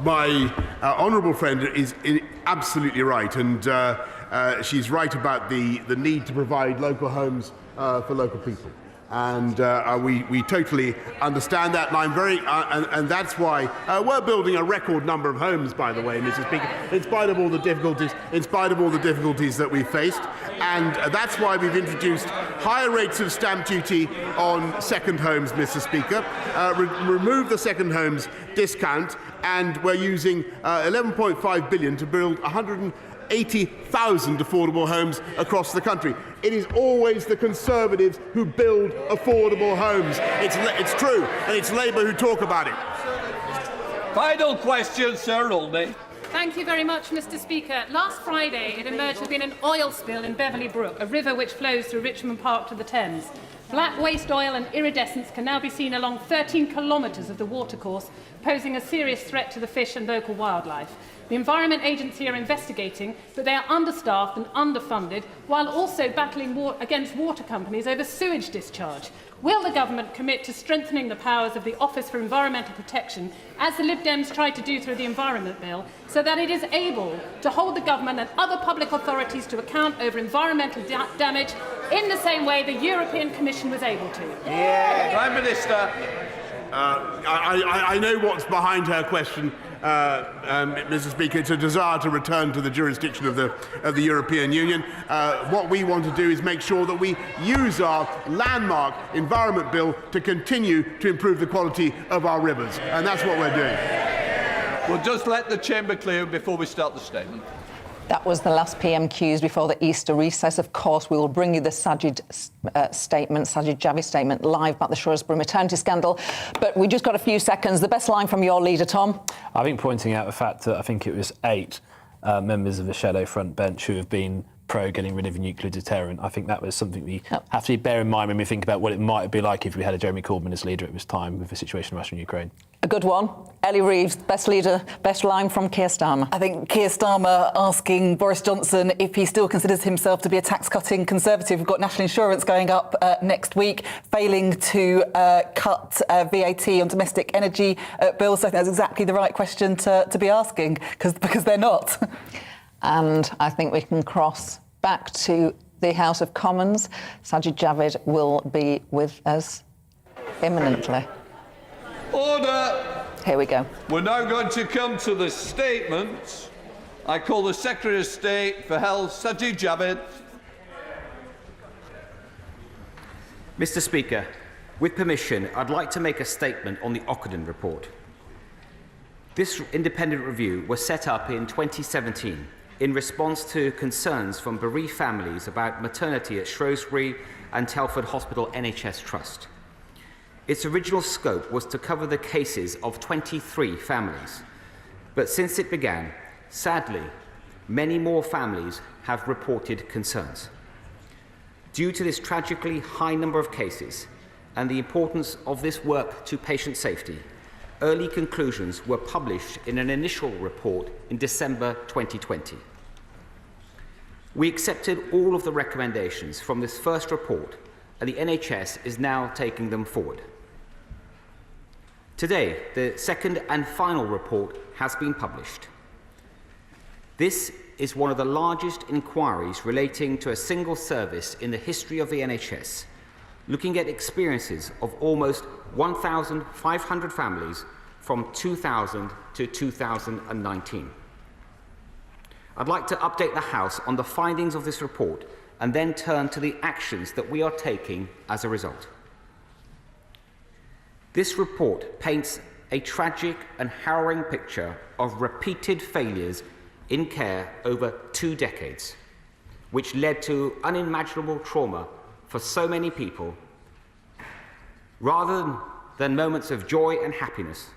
My honourable friend is absolutely right, and she's right about the need to provide local homes for local people. And we totally understand that, and I'm very, and that's why we're building a record number of homes, by the way, Mr. Speaker, in spite of all the difficulties that we faced, and that's why we've introduced higher rates of stamp duty on second homes, Mr. Speaker, remove the second homes discount, and we're using 11.5 billion to build 180,000 affordable homes across the country. It is always the Conservatives who build affordable homes. It's true, and it's Labour who talk about it. Final question, Sir Olney. Thank you very much, Mr. Speaker. Last Friday, it emerged there'd been an oil spill in Beverley Brook, a river which flows through Richmond Park to the Thames. Black waste oil and iridescence can now be seen along 13 kilometres of the watercourse, posing a serious threat to the fish and local wildlife. The Environment Agency are investigating, but they are understaffed and underfunded, while also battling against water companies over sewage discharge. Will the government commit to strengthening the powers of the Office for Environmental Protection, as the Lib Dems tried to do through the Environment Bill, so that it is able to hold the government and other public authorities to account over environmental damage in the same way the European Commission was able to? Prime Minister. I know what's behind her question, Mr. Speaker. It's a desire to return to the jurisdiction of the European Union. What we want to do is make sure that we use our landmark Environment Bill to continue to improve the quality of our rivers, and that's what we're doing. We'll just let the chamber clear before we start the statement. That was the last PMQs before the Easter recess. Of course, we will bring you the Sajid Javid statement live about the Shrewsbury maternity scandal. But we just got a few seconds. The best line from your leader, Tom? I think pointing out the fact that I think it was 8 members of the shadow front bench who have been pro getting rid of a nuclear deterrent. I think that was something we have to bear in mind when we think about what it might be like if we had a Jeremy Corbyn as leader at this time with the situation in Russia and Ukraine. A good one. Ellie Reeves, best line from Keir Starmer. I think Keir Starmer asking Boris Johnson if he still considers himself to be a tax-cutting Conservative. We've got national insurance going up next week, failing to cut VAT on domestic energy bills. So I think that's exactly the right question to be asking, because they're not. And I think we can cross back to the House of Commons. Sajid Javid will be with us imminently. Order! Here we go. We're now going to come to the statements. I call the Secretary of State for Health, Sajid Javid. Mr. Speaker, with permission, I'd like to make a statement on the Ockenden report. This independent review was set up in 2017 in response to concerns from bereaved families about maternity at Shrewsbury and Telford Hospital NHS Trust. Its original scope was to cover the cases of 23 families, but since it began, sadly, many more families have reported concerns. Due to this tragically high number of cases and the importance of this work to patient safety, early conclusions were published in an initial report in December 2020. We accepted all of the recommendations from this first report, and the NHS is now taking them forward. Today, the second and final report has been published. This is one of the largest inquiries relating to a single service in the history of the NHS, looking at experiences of almost 1,500 families from 2000 to 2019. I'd like to update the House on the findings of this report and then turn to the actions that we are taking as a result. This report paints a tragic and harrowing picture of repeated failures in care over 2 decades, which led to unimaginable trauma for so many people. Rather than moments of joy and happiness,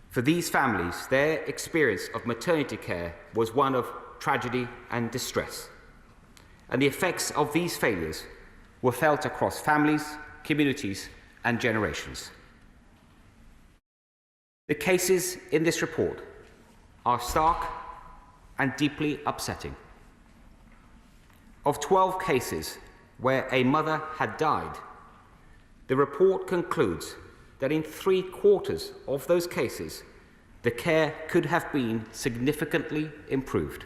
for these families, their experience of maternity care was one of tragedy and distress. And the effects of these failures were felt across families, communities, and generations. The cases in this report are stark and deeply upsetting. Of 12 cases where a mother had died, the report concludes that in 3/4 of those cases, the care could have been significantly improved.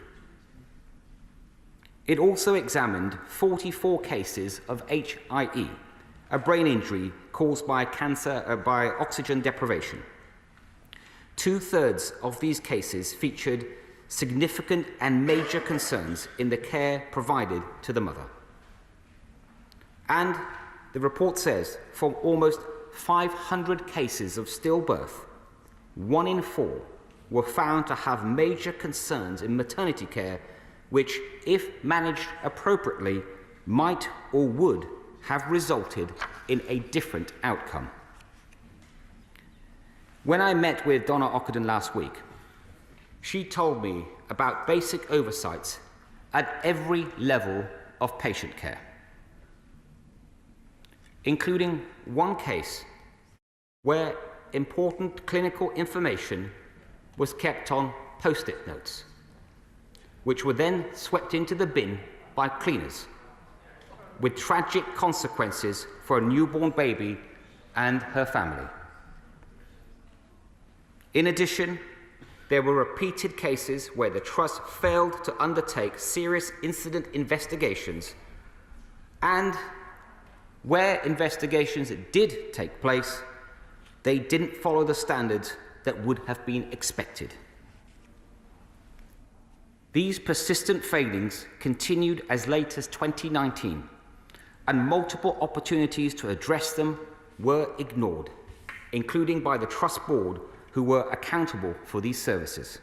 It also examined 44 cases of HIE, a brain injury caused by by oxygen deprivation. 2/3 of these cases featured significant and major concerns in the care provided to the mother. And the report says from almost 500 cases of stillbirth, 1 in 4 were found to have major concerns in maternity care, which, if managed appropriately, might or would have resulted in a different outcome. When I met with Donna Ockenden last week, she told me about basic oversights at every level of patient care, including one case where important clinical information was kept on post-it notes, which were then swept into the bin by cleaners, with tragic consequences for a newborn baby and her family. In addition, there were repeated cases where the Trust failed to undertake serious incident investigations, and where investigations did take place, they didn't follow the standards that would have been expected. These persistent failings continued as late as 2019, and multiple opportunities to address them were ignored, including by the Trust Board, who were accountable for these services.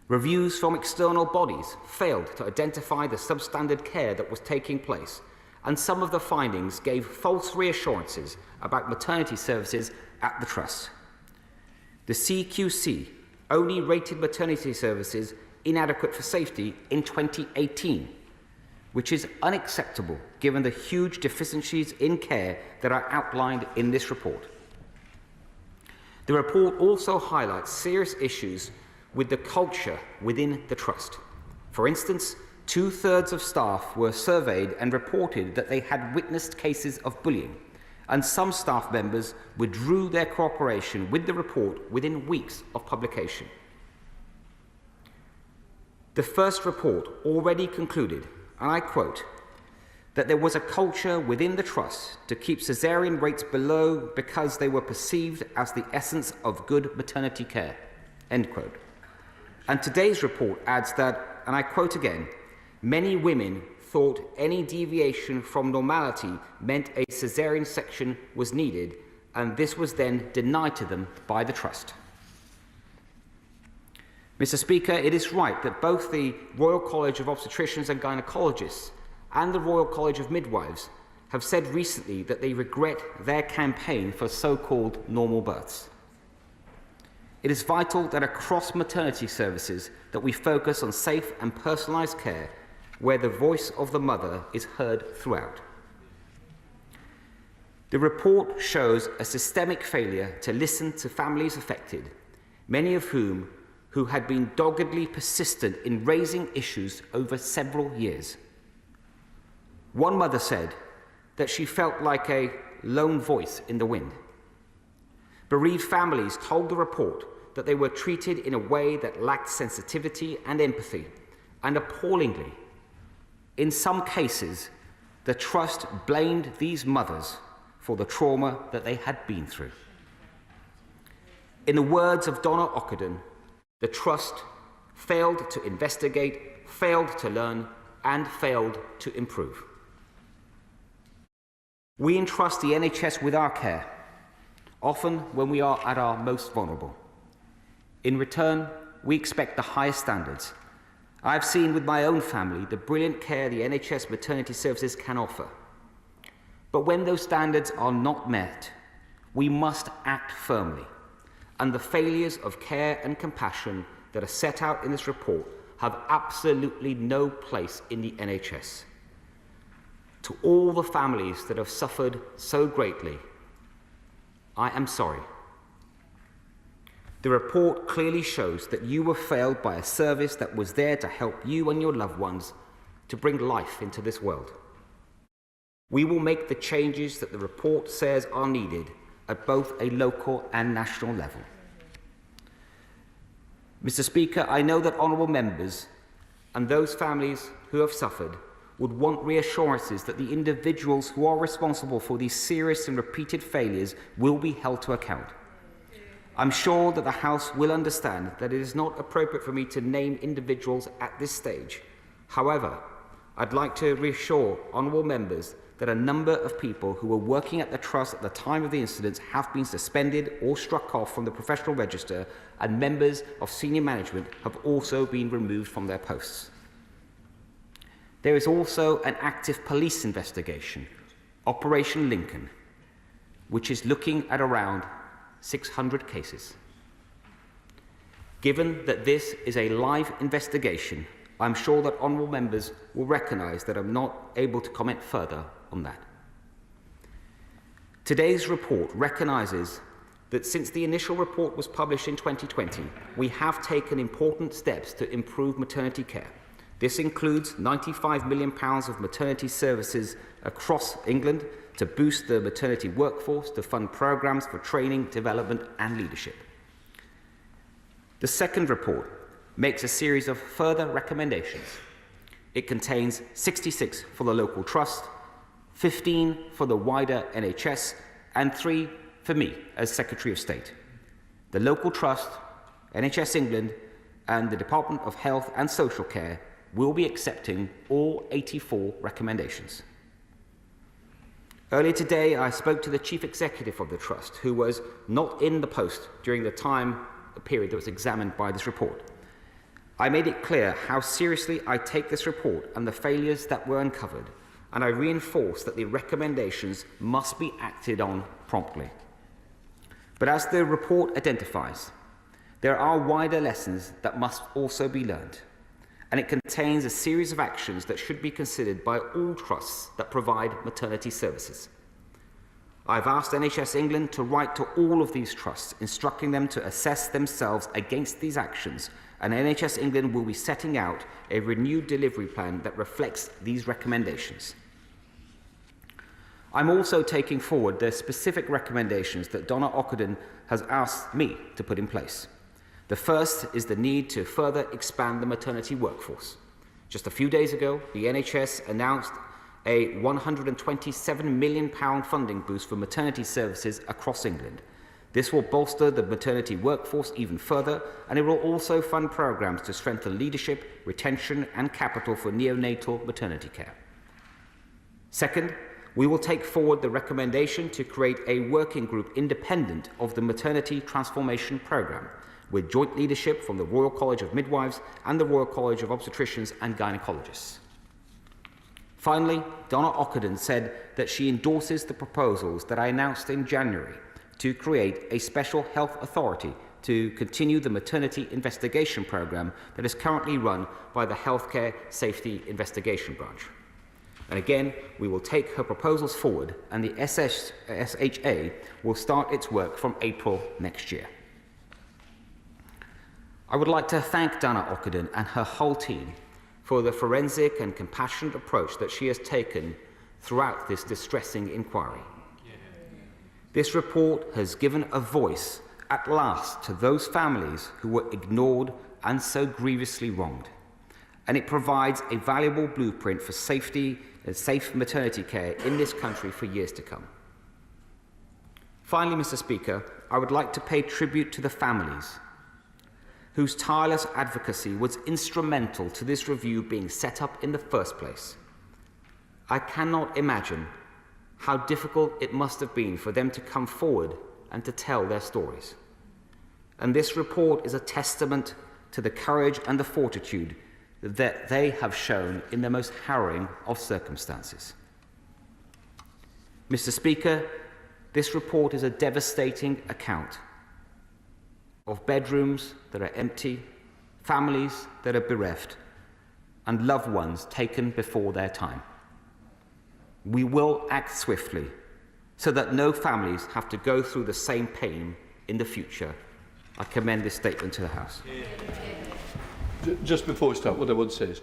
Reviews from external bodies failed to identify the substandard care that was taking place, and some of the findings gave false reassurances about maternity services at the Trust. The CQC only rated maternity services inadequate for safety in 2018, which is unacceptable given the huge deficiencies in care that are outlined in this report. The report also highlights serious issues with the culture within the Trust. For instance, 2/3 of staff were surveyed and reported that they had witnessed cases of bullying, and some staff members withdrew their cooperation with the report within weeks of publication. The first report already concluded, and I quote, that there was a culture within the Trust to keep caesarean rates below because they were perceived as the essence of good maternity care, end quote. And today's report adds that, and I quote again, many women thought any deviation from normality meant a caesarean section was needed, and this was then denied to them by the Trust. Mr. Speaker, it is right that both the Royal College of Obstetricians and Gynecologists and the Royal College of Midwives have said recently that they regret their campaign for so-called normal births. It is vital that across maternity services that we focus on safe and personalised care where the voice of the mother is heard throughout. The report shows a systemic failure to listen to families affected, many of whom had been doggedly persistent in raising issues over several years. One mother said that she felt like a lone voice in the wind. Bereaved families told the report that they were treated in a way that lacked sensitivity and empathy, and appallingly, in some cases, the Trust blamed these mothers for the trauma that they had been through. In the words of Donna Ockenden, the Trust failed to investigate, failed to learn, and failed to improve. We entrust the NHS with our care, often when we are at our most vulnerable. In return, we expect the highest standards. I've seen with my own family the brilliant care the NHS maternity services can offer. But when those standards are not met, we must act firmly, and the failures of care and compassion that are set out in this report have absolutely no place in the NHS. To all the families that have suffered so greatly, I am sorry. The report clearly shows that you were failed by a service that was there to help you and your loved ones to bring life into this world. We will make the changes that the report says are needed at both a local and national level. Mr. Speaker, I know that honourable members and those families who have suffered would want reassurances that the individuals who are responsible for these serious and repeated failures will be held to account. I'm sure that the House will understand that it is not appropriate for me to name individuals at this stage. However, I'd like to reassure honourable members that a number of people who were working at the Trust at the time of the incidents have been suspended or struck off from the professional register, and members of senior management have also been removed from their posts. There is also an active police investigation, Operation Lincoln, which is looking at around 600 cases. Given that this is a live investigation, I'm sure that honourable members will recognise that I'm not able to comment further on that. Today's report recognises that since the initial report was published in 2020, we have taken important steps to improve maternity care. This includes £95 million of maternity services across England to boost the maternity workforce, to fund programmes for training, development and leadership. The second report makes a series of further recommendations. It contains 66 for the local trust, 15 for the wider NHS, and 3 for me as Secretary of State. The local trust, NHS England, and the Department of Health and Social Care will be accepting all 84 recommendations. Earlier today, I spoke to the Chief Executive of the Trust, who was not in the post during the period that was examined by this report. I made it clear how seriously I take this report and the failures that were uncovered, and I reinforced that the recommendations must be acted on promptly. But as the report identifies, there are wider lessons that must also be learned, and it contains a series of actions that should be considered by all trusts that provide maternity services. I've asked NHS England to write to all of these trusts, instructing them to assess themselves against these actions, and NHS England will be setting out a renewed delivery plan that reflects these recommendations. I'm also taking forward the specific recommendations that Donna Ockenden has asked me to put in place. The first is the need to further expand the maternity workforce. Just a few days ago, the NHS announced a £127 million funding boost for maternity services across England. This will bolster the maternity workforce even further, and it will also fund programmes to strengthen leadership, retention and capital for neonatal maternity care. Second, we will take forward the recommendation to create a working group independent of the Maternity Transformation Programme, with joint leadership from the Royal College of Midwives and the Royal College of Obstetricians and Gynaecologists. Finally, Donna Ockenden said that she endorses the proposals that I announced in January to create a special health authority to continue the maternity investigation programme that is currently run by the Healthcare Safety Investigation Branch. And again, we will take her proposals forward, and the SHA will start its work from April next year. I would like to thank Donna Ockenden and her whole team for the forensic and compassionate approach that she has taken throughout this distressing inquiry. This report has given a voice at last to those families who were ignored and so grievously wronged. And it provides a valuable blueprint for safety and safe maternity care in this country for years to come. Finally, Mr. Speaker, I would like to pay tribute to the families whose tireless advocacy was instrumental to this review being set up in the first place. I cannot imagine how difficult it must have been for them to come forward and to tell their stories. And this report is a testament to the courage and the fortitude that they have shown in the most harrowing of circumstances. Mr. Speaker, this report is a devastating account of bedrooms that are empty, families that are bereft, and loved ones taken before their time. We will act swiftly so that no families have to go through the same pain in the future. I commend this statement to the House. Just before we start, what I would say is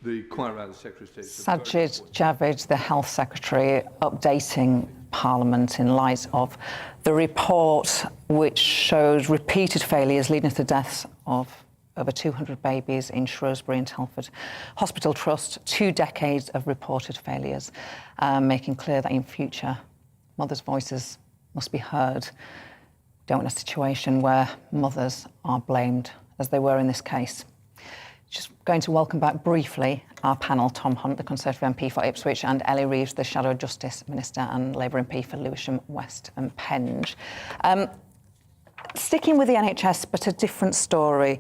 the quiet around the Secretary of State. Sajid Javid, the Health Secretary, updating Parliament in light of the report which showed repeated failures leading to the deaths of over 200 babies in Shrewsbury and Telford Hospital Trust, 2 decades of reported failures, making clear that in future mothers' voices must be heard. Don't want a situation where mothers are blamed, as they were in this case. Just going to welcome back briefly our panel, Tom Hunt, the Conservative MP for Ipswich, and Ellie Reeves, the Shadow Justice Minister and Labour MP for Lewisham West and Penge. Sticking with the NHS, but a different story.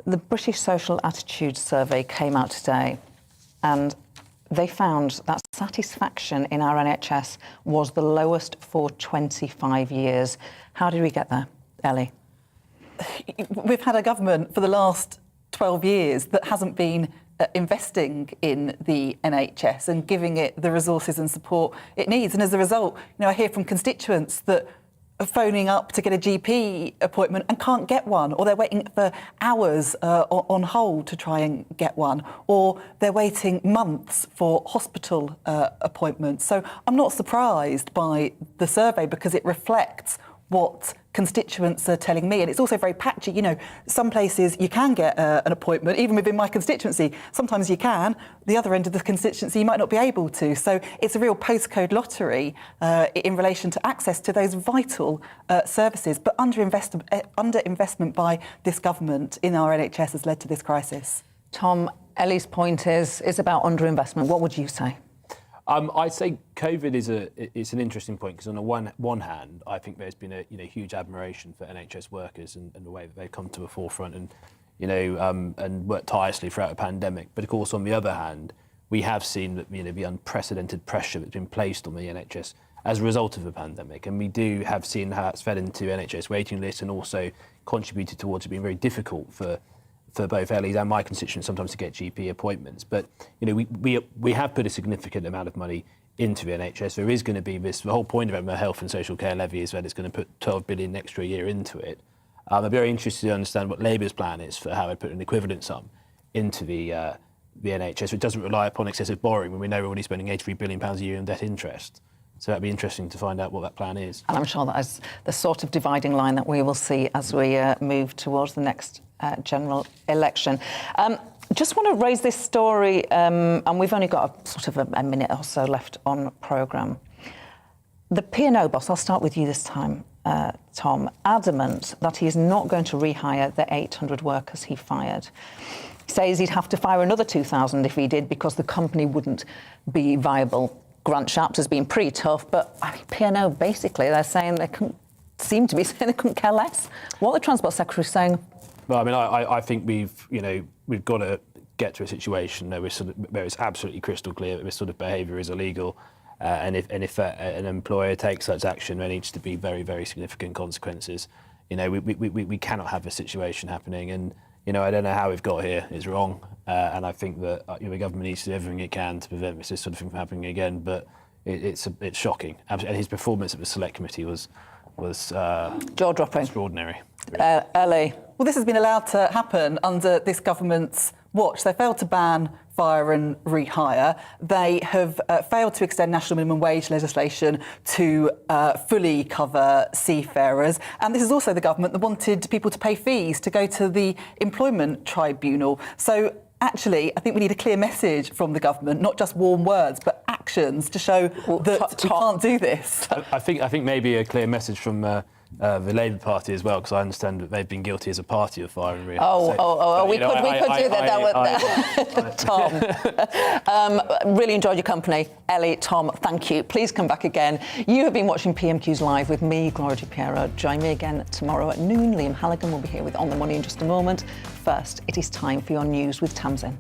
The British Social Attitudes Survey came out today, and they found that satisfaction in our NHS was the lowest for 25 years. How did we get there, Ellie? We've had a government for the last 12 years that hasn't been investing in the NHS and giving it the resources and support it needs. And as a result, I hear from constituents that are phoning up to get a GP appointment and can't get one, or they're waiting for hours on hold to try and get one, or they're waiting months for hospital appointments. So I'm not surprised by the survey because it reflects what constituents are telling me. And it's also very patchy. Some places you can get an appointment, even within my constituency. Sometimes you can. The other end of the constituency, you might not be able to. So it's a real postcode lottery in relation to access to those vital services. But underinvestment by this government in our NHS has led to this crisis. Tom, Ellie's point is about underinvestment. What would you say? I'd say COVID is an interesting point because on the one hand, I think there's been a huge admiration for NHS workers and the way that they've come to the forefront and worked tirelessly throughout the pandemic. But of course, on the other hand, we have seen that the unprecedented pressure that's been placed on the NHS as a result of the pandemic, and we do have seen how it's fed into NHS waiting lists and also contributed towards it being very difficult for both Ellie's and my constituents sometimes to get GP appointments. But we have put a significant amount of money into the NHS. There is going to be the whole point of the health and social care levy is that it's going to put 12 billion extra a year into it. I'm very interested to understand what Labour's plan is for how they put an equivalent sum into the NHS. It doesn't rely upon excessive borrowing when we know we're already spending £83 billion a year in debt interest. So that'd be interesting to find out what that plan is. And I'm sure that is the sort of dividing line that we will see as we move towards the next general election. Just want to raise this story, and we've only got a minute or so left on programme. The P&O boss, I'll start with you this time, Tom, adamant that he is not going to rehire the 800 workers he fired. He says he'd have to fire another 2,000 if he did because the company wouldn't be viable. Grant Shapps has been pretty tough, but P&O, basically, they're saying they couldn't care less. What the Transport Secretary is saying. Well, I think we've got to get to a situation where it's absolutely crystal clear that this sort of behaviour is illegal, and if an employer takes such action, there needs to be very, very significant consequences. We cannot have this situation happening, and I don't know how we've got here. It's wrong, and I think that the government needs to do everything it can to prevent this sort of thing from happening again. But it's shocking, and his performance at the Select Committee was was jaw-dropping, extraordinary. Ellie. Well, this has been allowed to happen under this government's watch. They failed to ban fire and rehire. They have failed to extend national minimum wage legislation to fully cover seafarers. And this is also the government that wanted people to pay fees to go to the employment tribunal. So actually, I think we need a clear message from the government, not just warm words, but actions to show that we can't do this. I think maybe a clear message from the Labour Party as well, because I understand that they've been guilty as a party of fire and rehire. We could do that. Tom, really enjoyed your company. Ellie, Tom, thank you. Please come back again. You have been watching PMQs Live with me, Gloria De Piero. Join me again tomorrow at noon. Liam Halligan will be here with On the Money in just a moment. First, it is time for your news with Tamsin.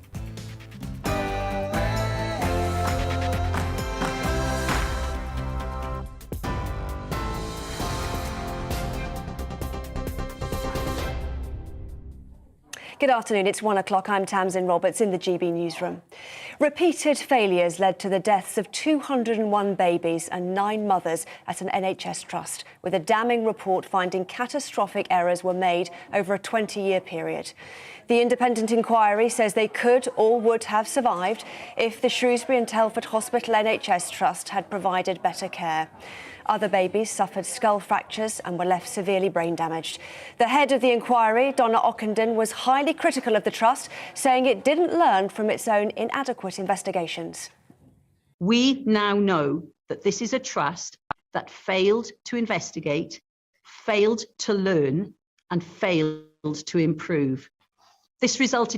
Good afternoon, it's 1 o'clock. I'm Tamsin Roberts in the GB newsroom. Repeated failures led to the deaths of 201 babies and 9 mothers at an NHS trust, with a damning report finding catastrophic errors were made over a 20-year period. The independent inquiry says they could or would have survived if the Shrewsbury and Telford Hospital NHS Trust had provided better care. Other babies suffered skull fractures and were left severely brain damaged. The head of the inquiry, Donna Ockenden, was highly critical of the trust, saying it didn't learn from its own inadequate investigations. We now know that this is a trust that failed to investigate, failed to learn, and failed to improve. This resulted